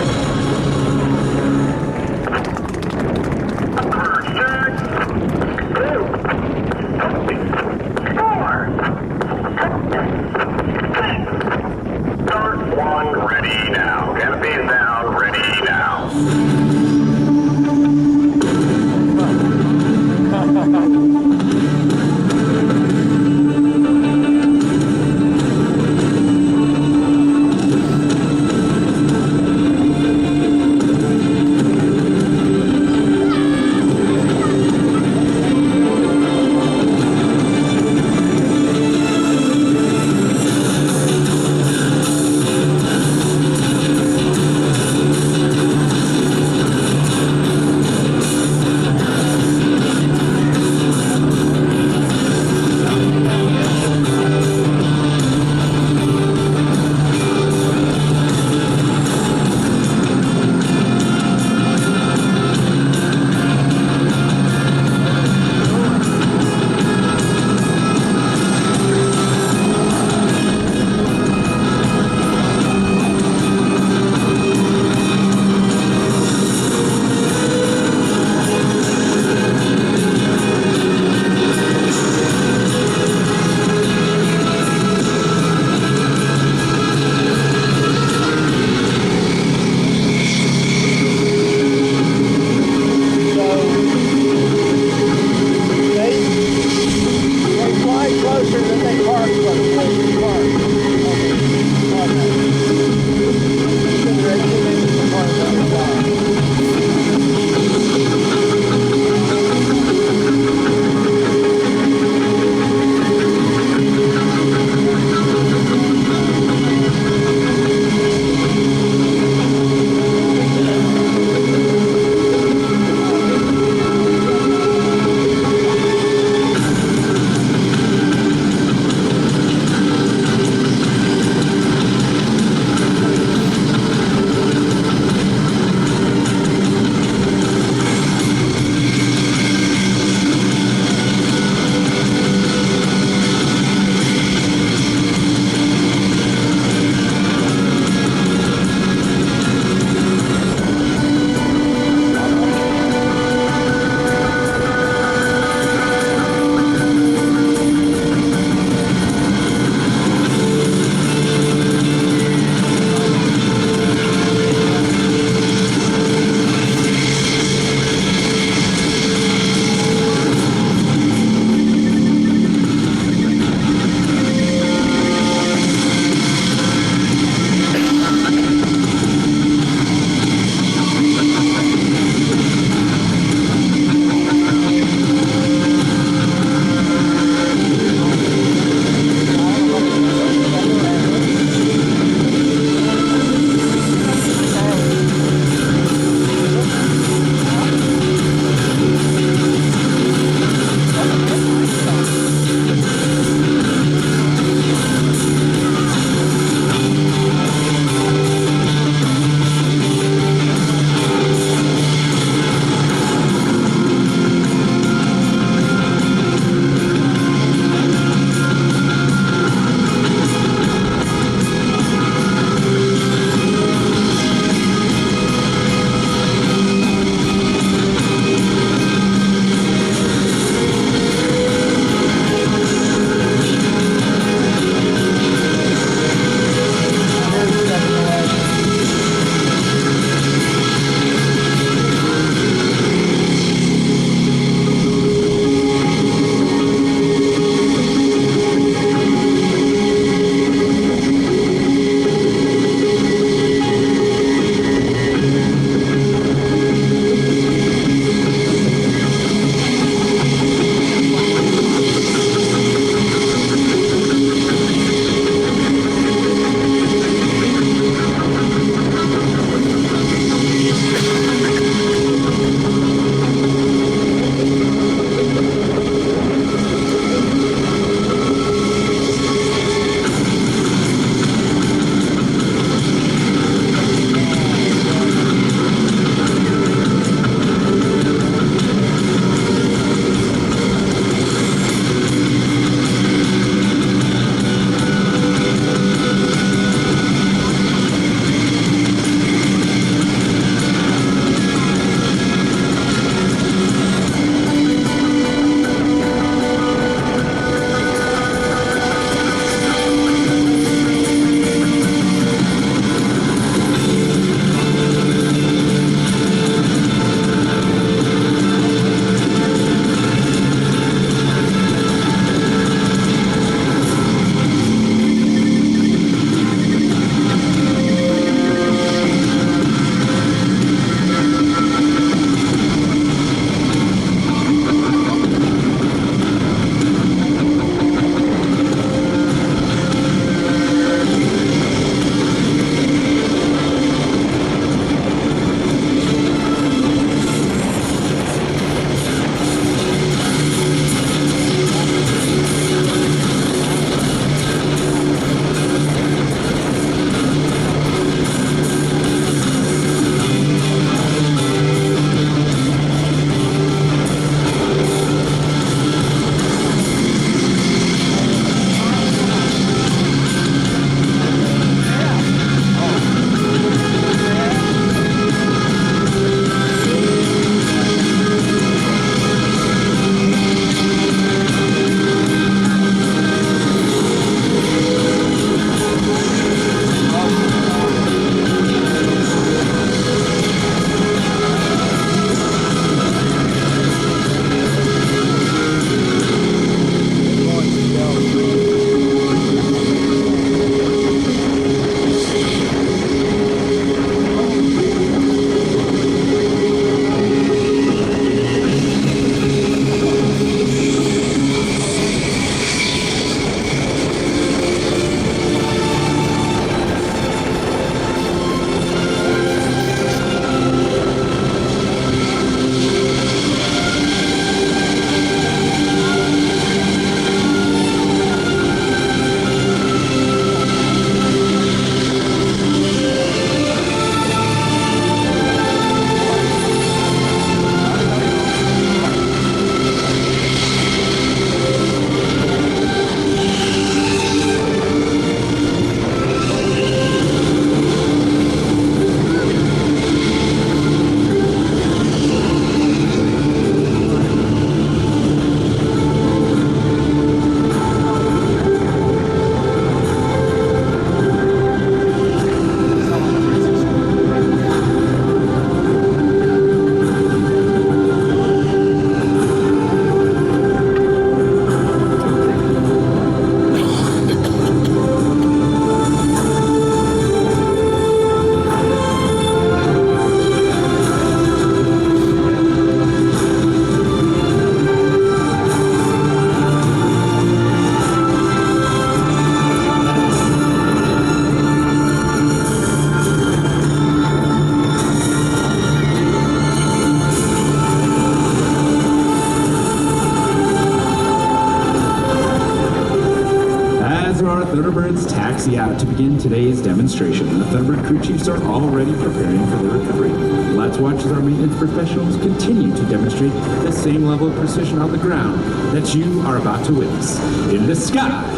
taxi out to begin today's demonstration. The Thunderbird crew chiefs are already preparing for their recovery. Let's watch as our maintenance professionals continue to demonstrate the same level of precision on the ground that you are about to witness in the sky.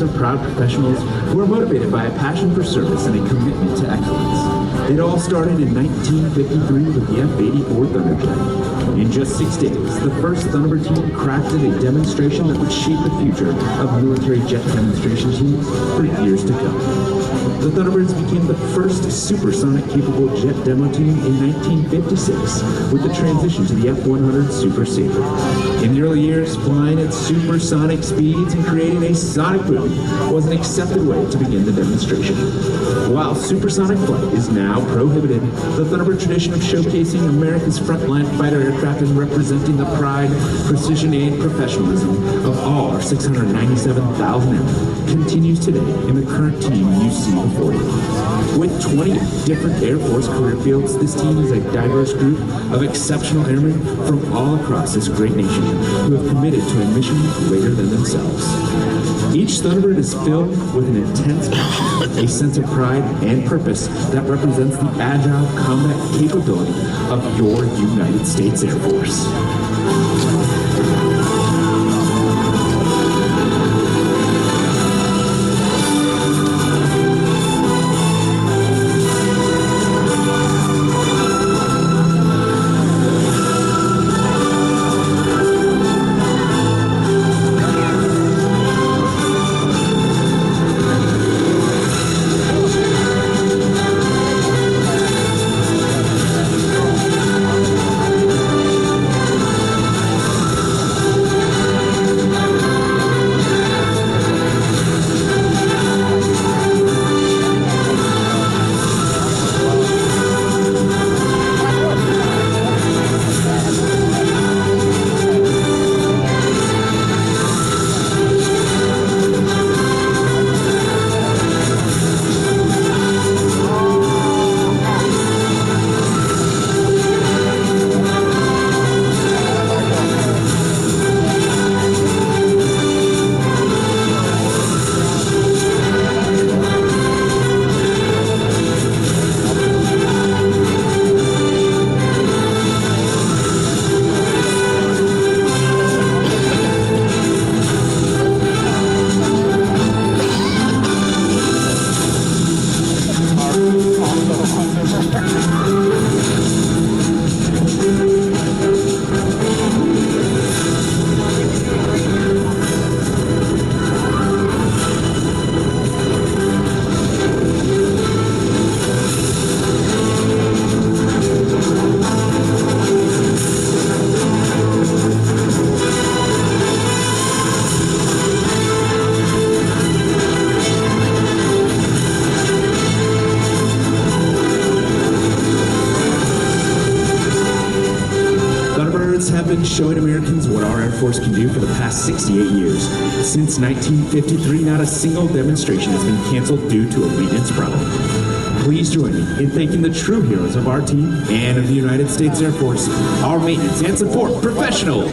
Of proud professionals who are motivated by a passion for service and a commitment to excellence. It all started in 1953 with the F-84 Thunderjet. In just 6 days, the first Thunderbird team crafted a demonstration that would shape the future of military jet demonstration teams for years to come. The Thunderbirds became the first supersonic-capable jet demo team in 1956 with the transition to the F-100 Super Sabre. In the early years, flying at supersonic speeds and creating a sonic boom was an accepted way to begin the demonstration. While supersonic flight is now prohibited, the Thunderbird tradition of showcasing America's frontline fighter aircraft and representing the pride, precision, and professionalism of all our 697,000 airmen continues today in the current team you see before you. With 20 different Air Force career fields, this team is a diverse group of exceptional airmen from all across this great nation who have committed to a mission greater than themselves. Each Thunderbird is filled with an intense passion, a sense of pride and purpose that represents the agile combat capability of your United States Air Force. Have been showing Americans what our Air Force can do for the past 68 years. Since 1953, not a single demonstration has been canceled due to a maintenance problem. Please join me in thanking the true heroes of our team and of the United States Air Force, our maintenance and support professionals.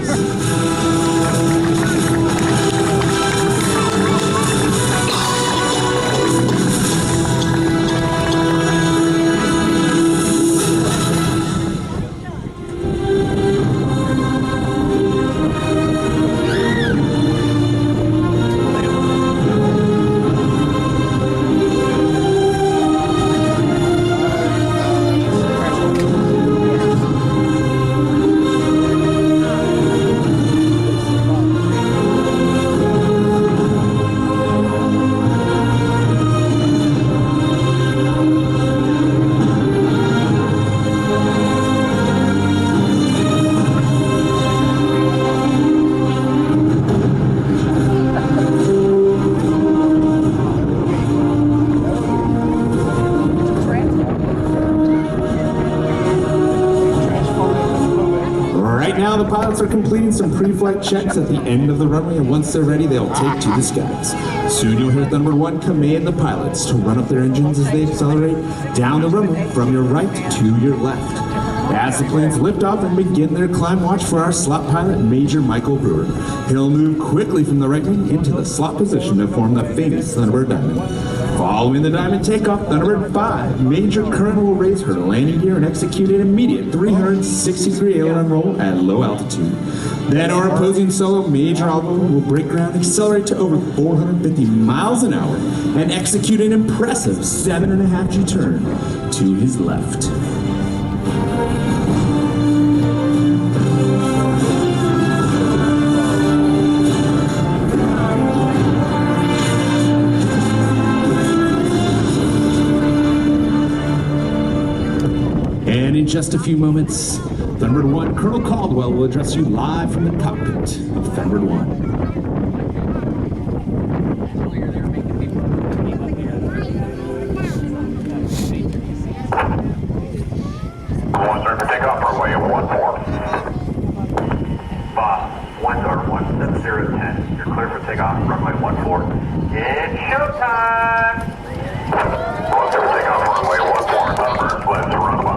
pilots are completing some pre-flight checks at the end of the runway, and once they're ready, they'll take to the skies. Soon you'll hear Thunderbird 1 command the pilots to run up their engines as they accelerate down the runway from your right to your left. As the planes lift off and begin their climb, watch for our slot pilot, Major Michael Brewer. He'll move quickly from the right wing into the slot position to form the famous Thunderbird Diamond. Following the Diamond takeoff, Thunderbird 5, Major Curran will raise her landing gear and execute an immediate 360-degree aileron roll at low altitude. Then our opposing solo, Major Oliver, will break ground, accelerate to over 450 miles an hour, and execute an impressive 7.5G turn to his left. And in just a few moments, Thunderbird 1 Colonel Caldwell will address you live from the cockpit of Thunderbird 1. For takeoff, runway 14. Bob, 17010. You're clear for takeoff, runway 14. It's showtime! 10 for takeoff, runway 14. Thunderbirds, let's run them up.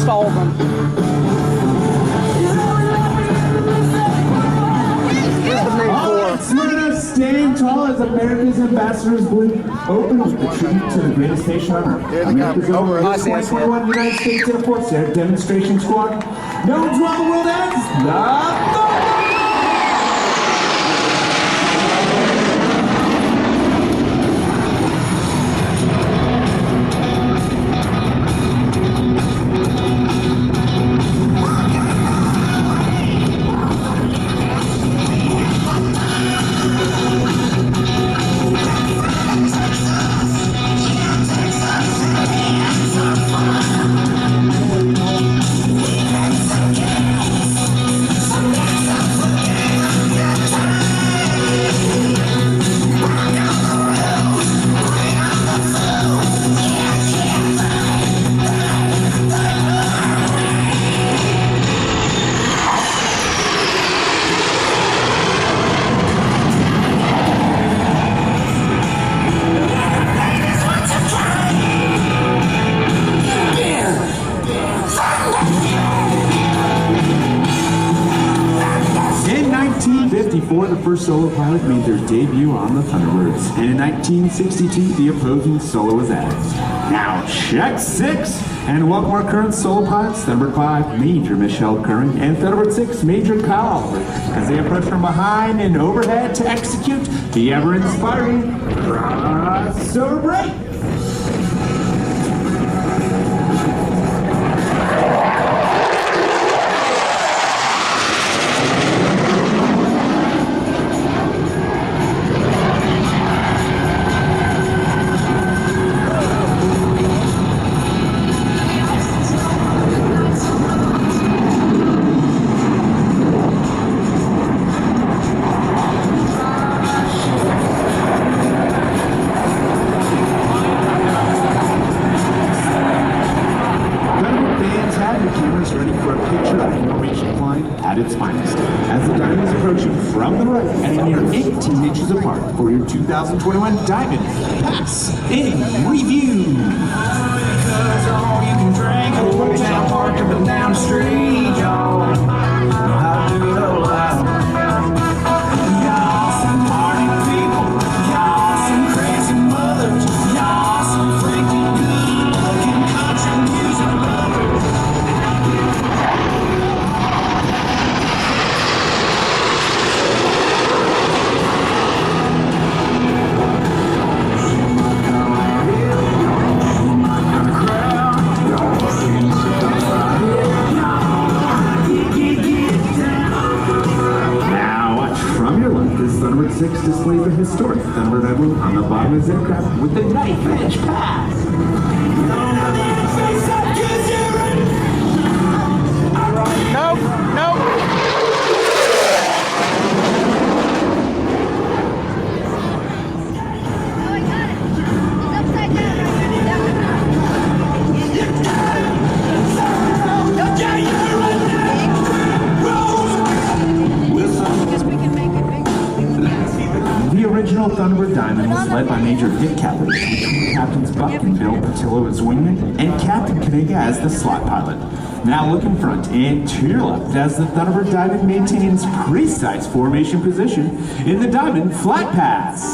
All of them. Here's the main four. Smyrna, staying tall as America's ambassadors bloom open with the tribute to the greatest nation on earth. America's over 2021 United States Air Force Air Demonstration Squad. Known to all the world as the first solo pilot made their debut on the Thunderbirds, and in 1962, the opposing solo was added. Now, check 6, and welcome our current solo pilots, Thunderbird 5, Major Michelle Curran, and Thunderbird 6, Major Kyle Albert, as they approach from behind and overhead to execute the ever-inspiring crossover break. At its finest, as the diamond is approaching from the right and a mere 18 inches apart for your 2021 Diamond Pass in Review. Because all you can drink at Old Town Park up and down the street, y'all know how to do it all loud. Y'all some party people, y'all some crazy mothers, y'all some freaking good-looking country music lovers. Thunderbird 6 displays the historic Thunderbird emblem on the bottom of his aircraft with the knife-edge pass. Nope, nope. The original Thunderbird Diamond was led by Major Dick Catlett, with Captains Buck and Bill Patillo as wingman, and Captain Kaniga as the slot pilot. Now look in front and to your left as the Thunderbird Diamond maintains precise formation position in the Diamond Flat Pass.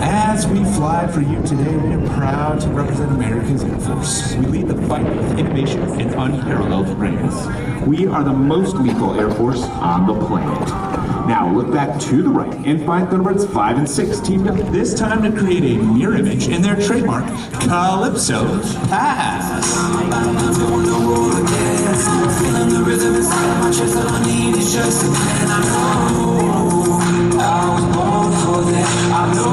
As we fly for you today, we are proud to represent America's Air Force. We lead the fight with innovation and unparalleled readiness. We are the most lethal Air Force on the planet. Now look back to the right and find Thunderbirds 5 and 6 teamed up this time to create a mirror image in their trademark Calypso Pass. Feeling the rhythm inside my chest, all I need is just a plan. I know I was born for this. I know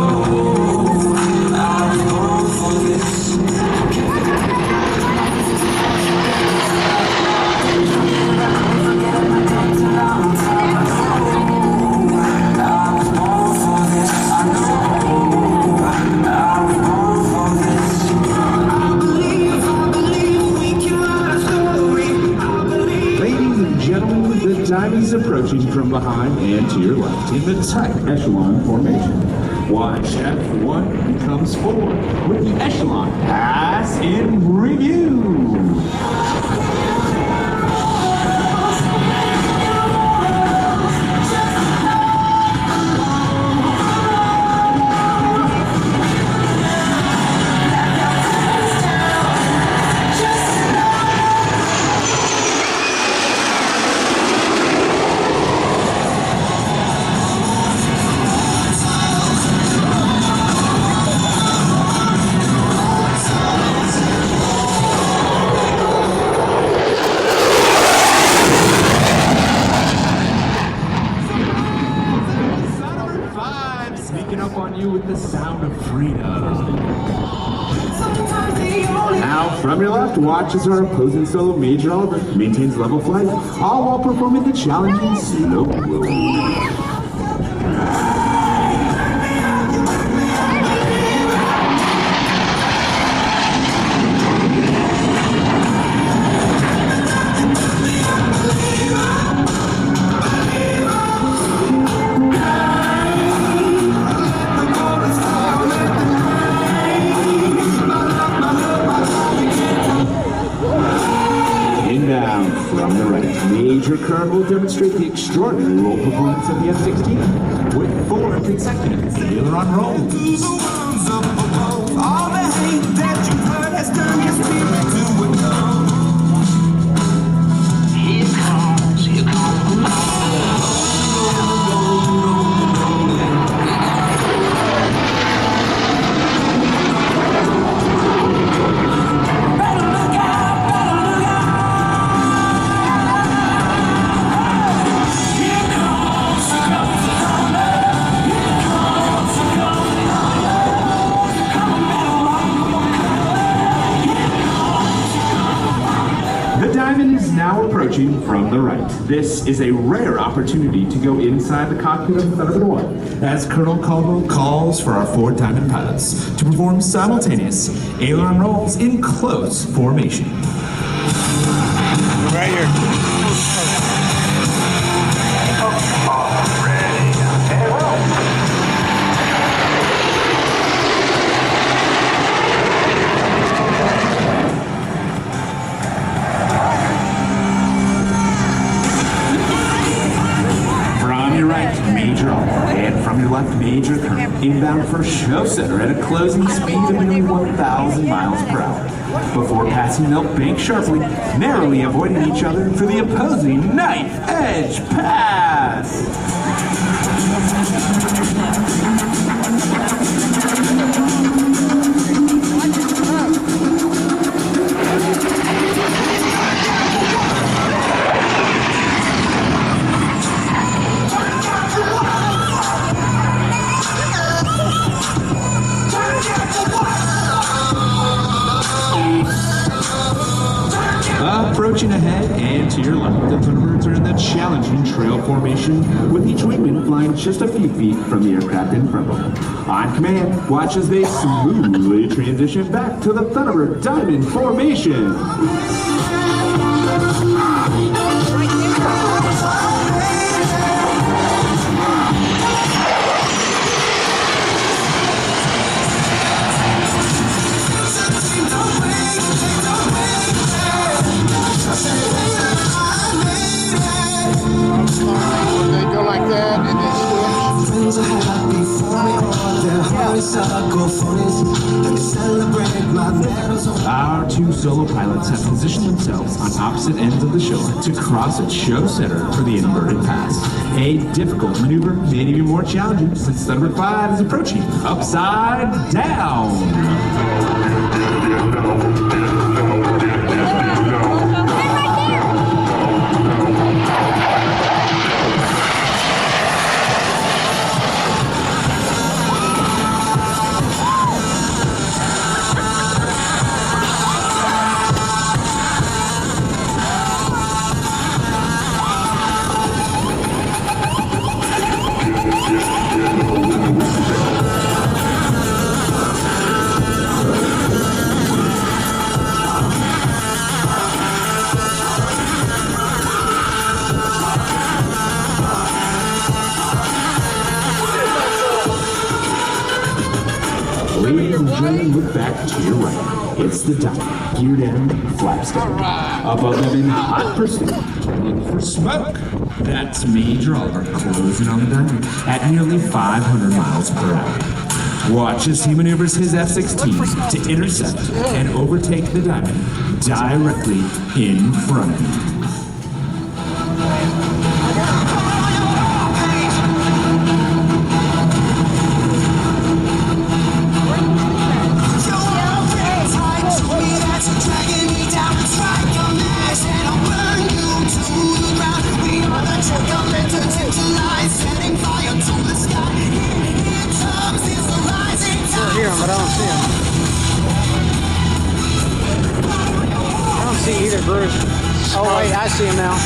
I was born for this. Diamond is approaching from behind and to your left in the tight echelon formation. Watch F1 becomes forward with the echelon pass in review. From your left, watch as our opposing solo Major Oliver maintains level flight, all while performing the challenging slow roll. Major Kern will demonstrate the extraordinary roll performance of the F-16 with 4 consecutive aileron rolls. All the hate that you've heard has turned your spirit to a dove. Here comes. The diamond is now approaching from the right. This is a rare opportunity to go inside the cockpit of the Thunderbird 1 as Colonel Caldwell calls for our 4 diamond pilots to perform simultaneous aileron rolls in close formation. Right here. Major Oliver, and from your left, Major Kern, inbound for show center at a closing speed of nearly 1,000 miles per hour, before passing Milk Bank sharply, narrowly avoiding each other for the opposing knife edge pass. Approaching ahead and to your left, the Thunderbirds are in the challenging trail formation, with each wingman flying just a few feet from the aircraft in front of them. On command, watch as they smoothly transition back to the Thunderbird Diamond formation. They go like that and then switch. Our 2 solo pilots have positioned themselves on opposite ends of the shore to cross at show center for the inverted pass. A difficult maneuver, made even more challenging since Thunderbird 5 is approaching upside down. Ladies and gentlemen, look back to your right. It's the Diamond, geared in, flaps down. Above them in hot pursuit, look for smoke. That's Major Oliver closing on the Diamond at nearly 500 miles per hour. Watch as he maneuvers his F-16 to intercept and overtake the Diamond directly in front of him. Hear him, but I don't see him. I don't see either Bruce. Oh wait, I see him now.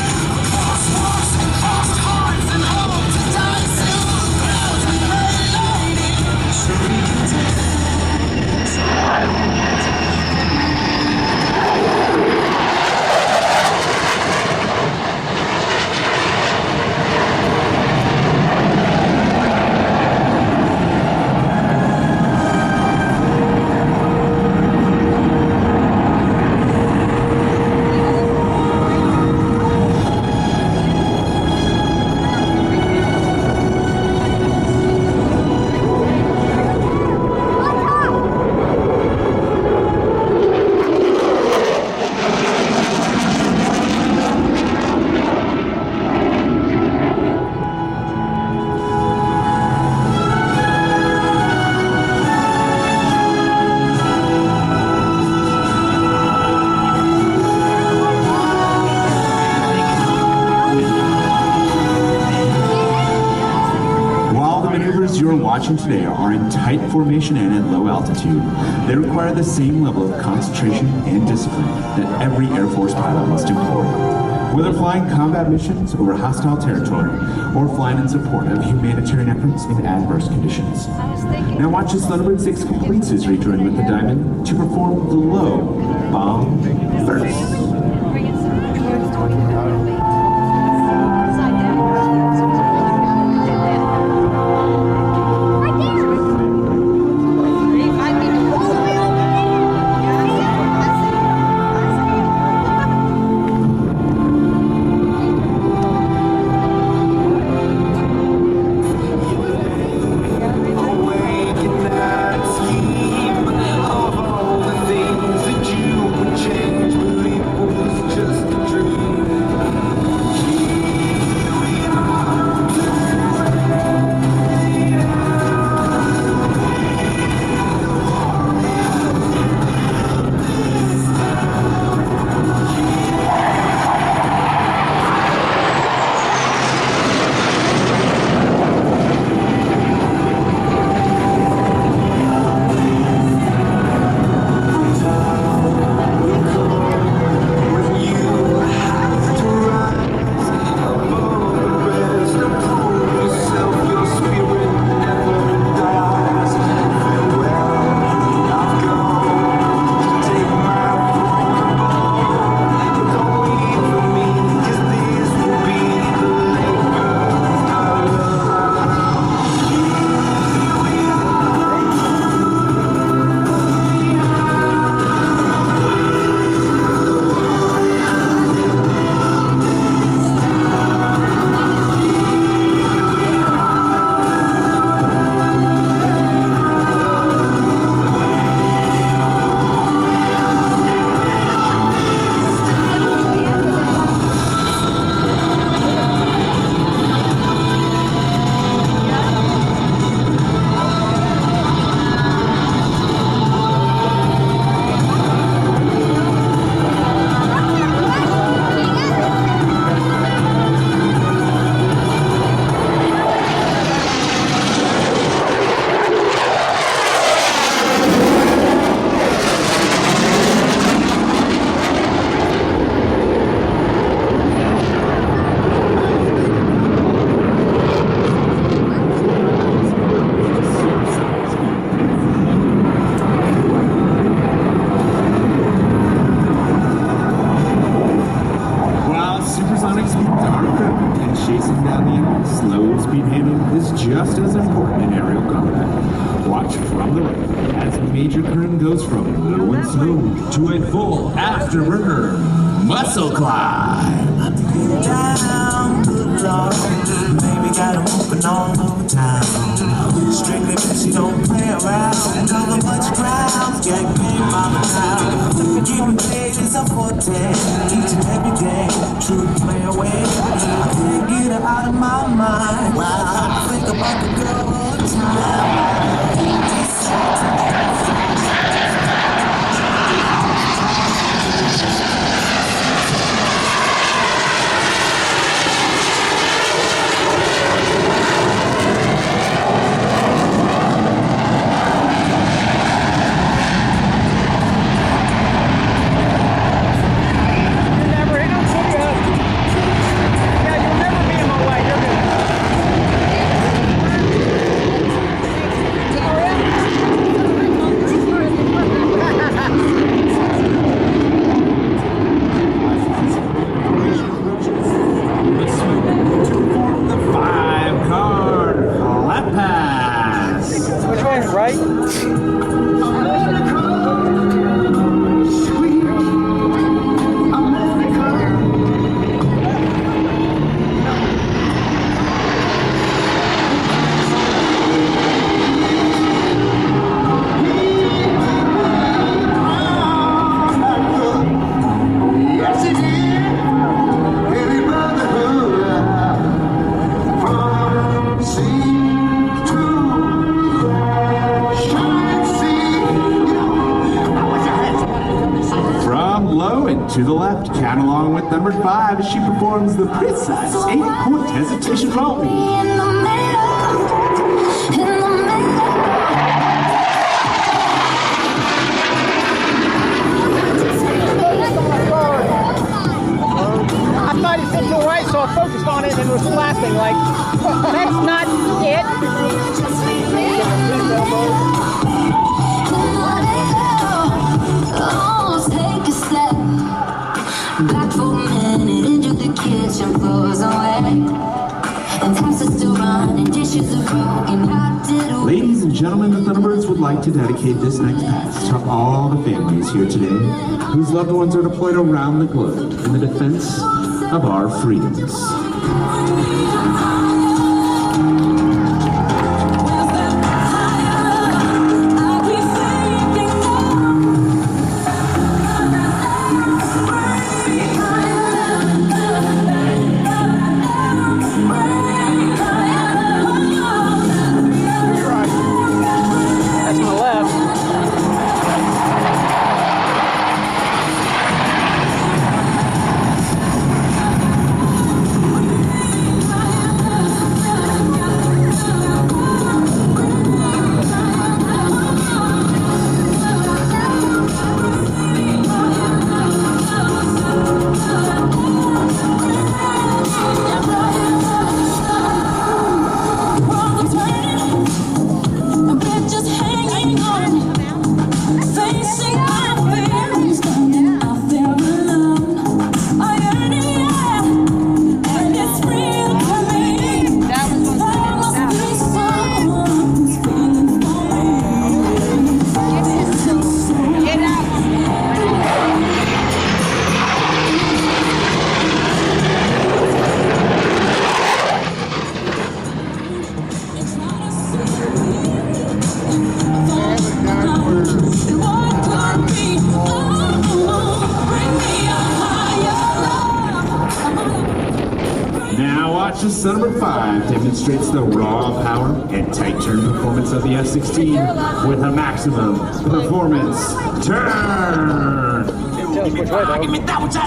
watching today are in tight formation and at low altitude. They require the same level of concentration and discipline that every Air Force pilot must employ. Whether flying combat missions over hostile territory or flying in support of humanitarian efforts in adverse conditions. Now watch as Thunderbird 6 completes his rejoin with the Diamond to perform the low bomb first. Just as important in aerial combat. Watch from the right as Major Kern goes from low and slow to a full afterburner muscle climb. Down, good Lord, baby got 'em open all over town. Strictly bitch, you don't play around. Cover much ground, get game mama now. Keeping paid is a forte, each and every day. True play away, I can't get her out of my mind. Wow, I think about the girl all the time. To the left, count along with number 5 as she performs the precise 8-point hesitation roll. In the middle. was laughing like, that's not it. Oh, take a step back for a minute into the kitchen floors away. And taps are still running, dishes are broken. How did we? Ladies and gentlemen, the Thunderbirds would like to dedicate this next pass to all the families here today whose loved ones are deployed around the globe in the defense of our freedoms. Number 5 demonstrates the raw power and tight turn performance of the F-16 with a maximum performance turn. Give me that which I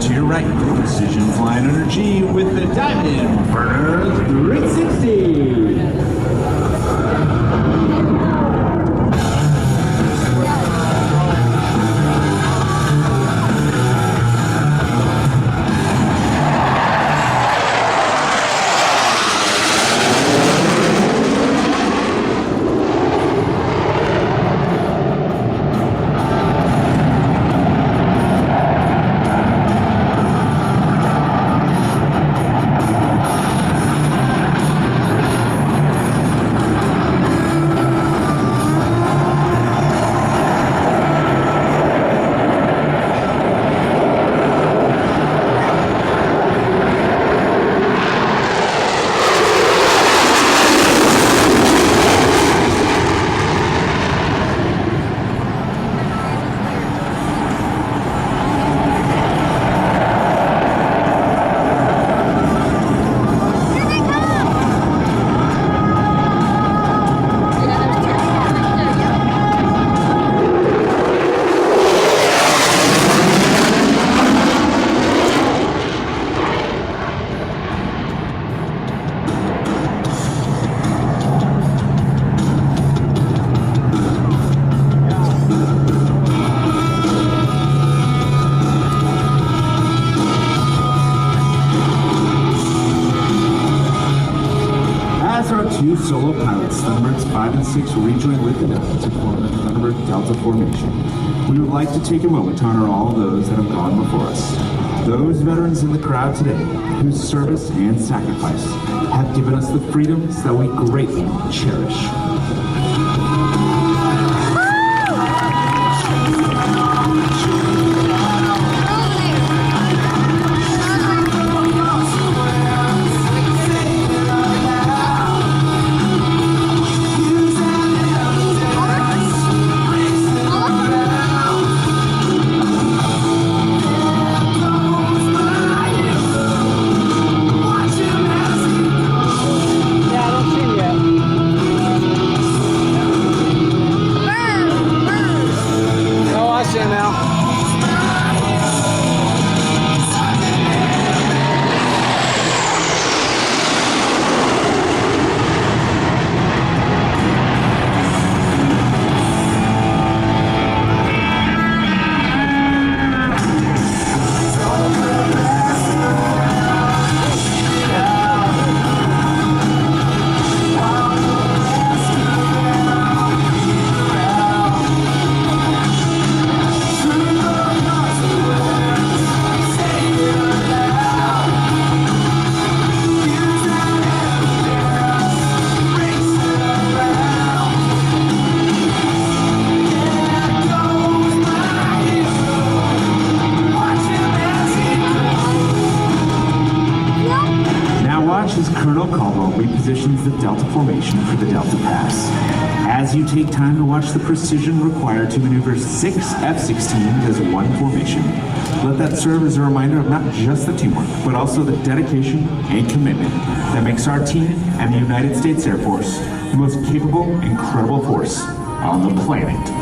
To your right, precision flying under G with the Diamond Burner 360. Two solo pilots, Thunderbirds 5 and 6, rejoin with the Delta to form the Thunderbird Delta formation. We would like to take a moment to honor all those that have gone before us. Those veterans in the crowd today whose service and sacrifice have given us the freedoms that we greatly cherish. positions the Delta formation for the Delta Pass. As you take time to watch the precision required to maneuver 6 F-16s as one formation, let that serve as a reminder of not just the teamwork, but also the dedication and commitment that makes our team and the United States Air Force the most capable and credible force on the planet.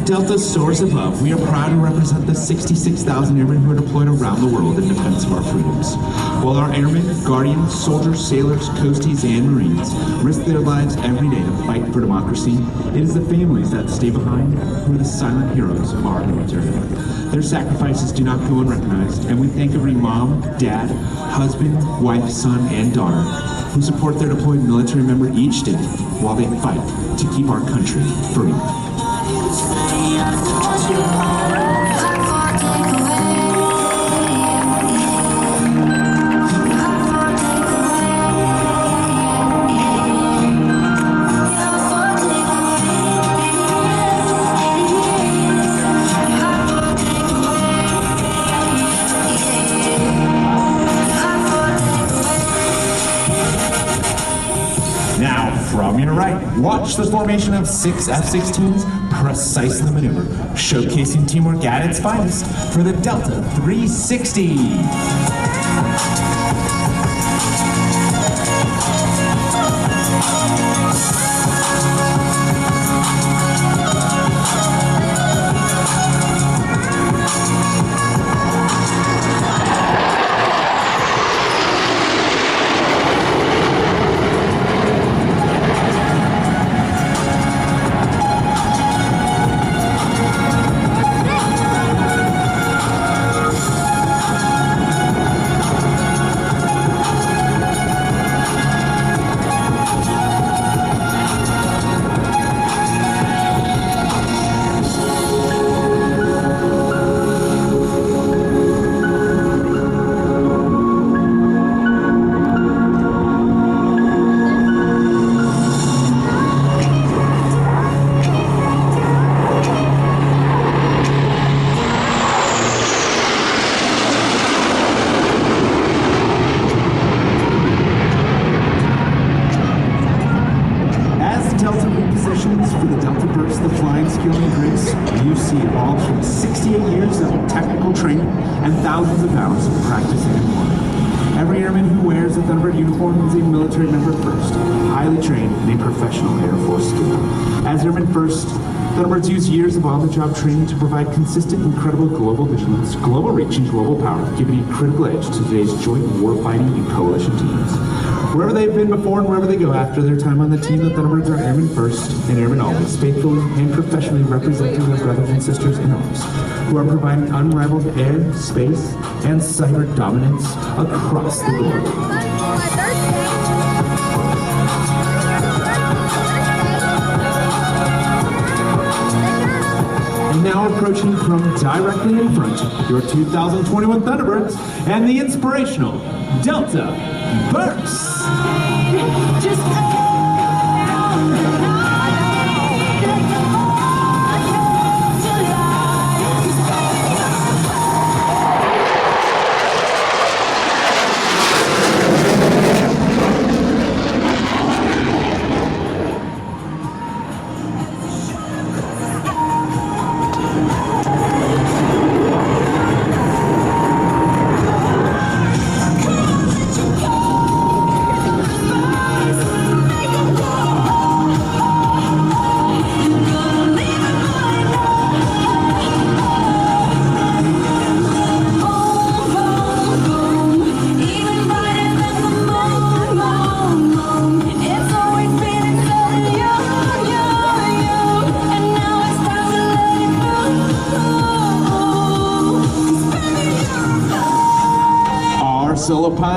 Delta soars above, we are proud to represent the 66,000 airmen who are deployed around the world in defense of our freedoms. While our airmen, guardians, soldiers, sailors, coasties, and Marines risk their lives every day to fight for democracy, it is the families that stay behind who are the silent heroes of our military. Their sacrifices do not go unrecognized, and we thank every mom, dad, husband, wife, son, and daughter who support their deployed military member each day while they fight to keep our country free. Now, from your right, watch the formation of 6 F-16s precisely maneuver, showcasing teamwork at its finest for the Delta 360. For the Thunderbirds, the flying skill and grace you see evolves from 68 years of technical training and thousands of hours of practice and employment. Every airman who wears a Thunderbird uniform is a military member first, highly trained in a professional Air Force skill. As airmen first, Thunderbirds use years of on-the-job training to provide consistent, incredible global vigilance, global reach, and global power, giving a critical edge to today's joint warfighting and coalition teams. Wherever they've been before and wherever they go after their time on the team, the Thunderbirds are airmen first and airmen always, faithfully and professionally representing their brothers and sisters in arms, who are providing unrivaled air, space, and cyber dominance across the globe. And now approaching from directly in front, your 2021 Thunderbirds and the inspirational Delta Bursts.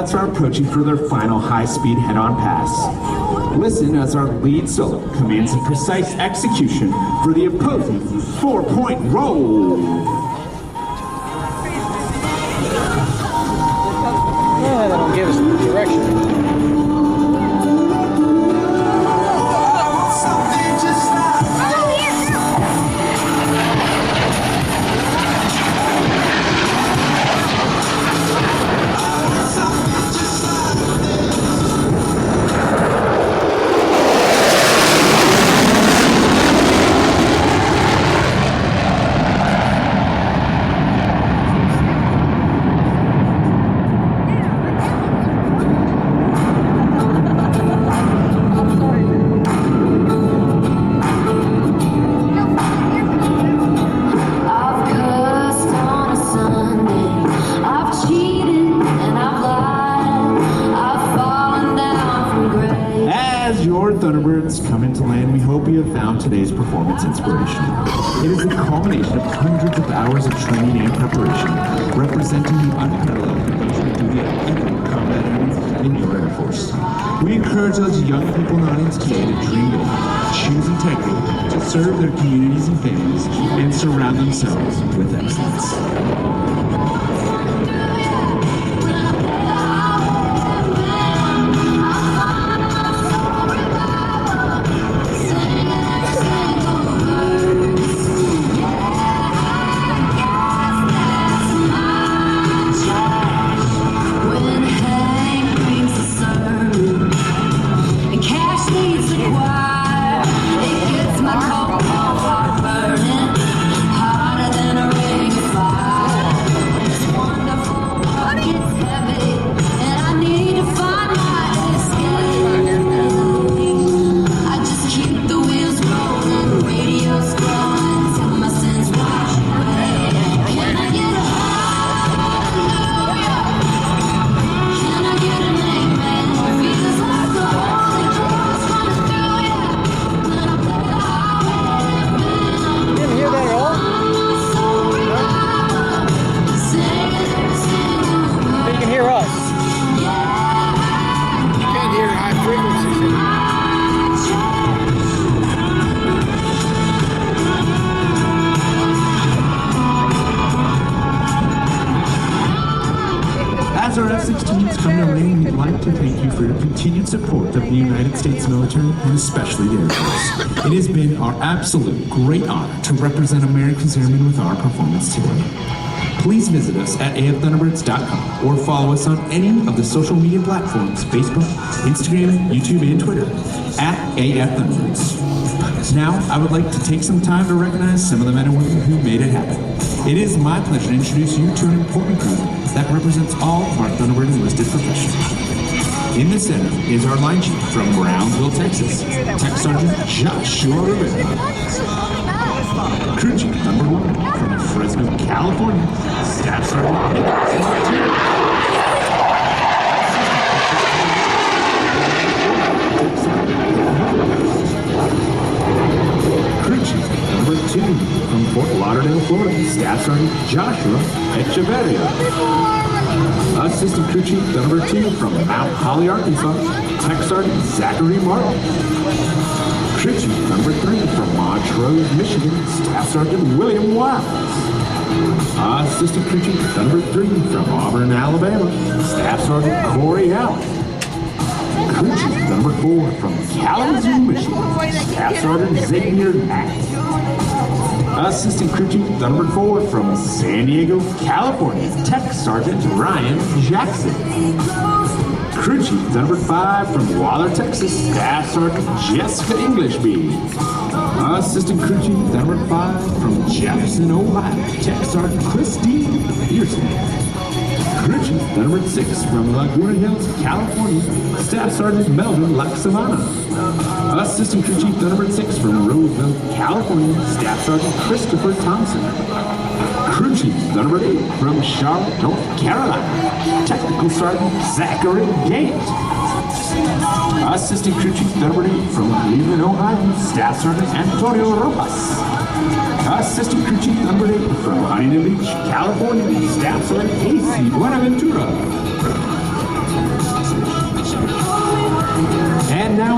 pilots are approaching for their final high-speed head-on pass. Listen as our lead solo commands a precise execution for the opposing 4-point roll. Yeah, that'll give us the direction. Thunderbirds coming to land, we hope you have found today's performance inspirational. It is the culmination of hundreds of hours of training and preparation, representing the unparalleled devotion to the ethical combat elements in your Air Force. We encourage those young people in the audience today to dream big, choose integrity, to serve their communities and families, and surround themselves with excellence. As our F-16s come to land, we'd like to thank you for your continued support of the United States military and especially the Air Force. It has been our absolute great honor to represent America's Airmen with our performance today. Please visit us at afthunderbirds.com or follow us on any of the social media platforms, Facebook, Instagram, YouTube, and Twitter, at AFThunderbirds. Now, I would like to take some time to recognize some of the men and women who made it happen. It is my pleasure to introduce you to an important group that represents all of our Thunderbird enlisted professionals. In the center is our line chief from Brownsville, Texas, Tech Sergeant Joshua Rivera. Crew chief number 1 from Fresno, California, Staff Sergeant Crew chief number 2 from Fort Lauderdale, Florida, Staff Sergeant Joshua Echeverria. Assistant Crew Chief number 2 from Mount Holly, Arkansas, Tech Sergeant Zachary Martin. Crew Chief number 3 from Montrose, Michigan, Staff Sergeant William Wiles. Assistant Crew Chief number 3 from Auburn, Alabama, Staff Sergeant Corey Allen. Crew Chief number 4 from Kalamazoo, Michigan, Staff Sergeant Xavier Knapp. Assistant Crew Chief number 4 from San Diego, California, Tech Sergeant Ryan Jackson. Crew Chief number 5 from Waller, Texas, Staff Sergeant Jessica Englishby. Assistant Crew Chief number 5 from Jefferson, Ohio, Tech Sergeant Christine Pearson. Crew Chief number 6 from Laguna Hills, California, Staff Sergeant Melvin Laxavana. Assistant Crew Chief number 6 from Roseville, California, Staff Sergeant Christopher Thompson. Crew Chief number 8 from Charlotte, North Carolina, Technical Sergeant Zachary Gant. Assistant Crew Chief number 8 from Cleveland, Ohio, Staff Sergeant Antonio Rojas. Assistant Crew Chief number 8 from Huntington Beach, California, Staff Sergeant AC Buenaventura.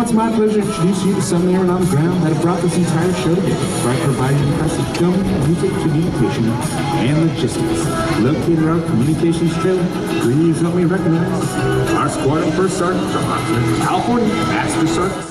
it's my pleasure to introduce you to some air on the ground that have brought this entire show together by providing impressive filming, music, communication, and logistics. Located in our communications trailer, please help me recognize our squadron first sergeant from Oxford, California, Master Sergeant.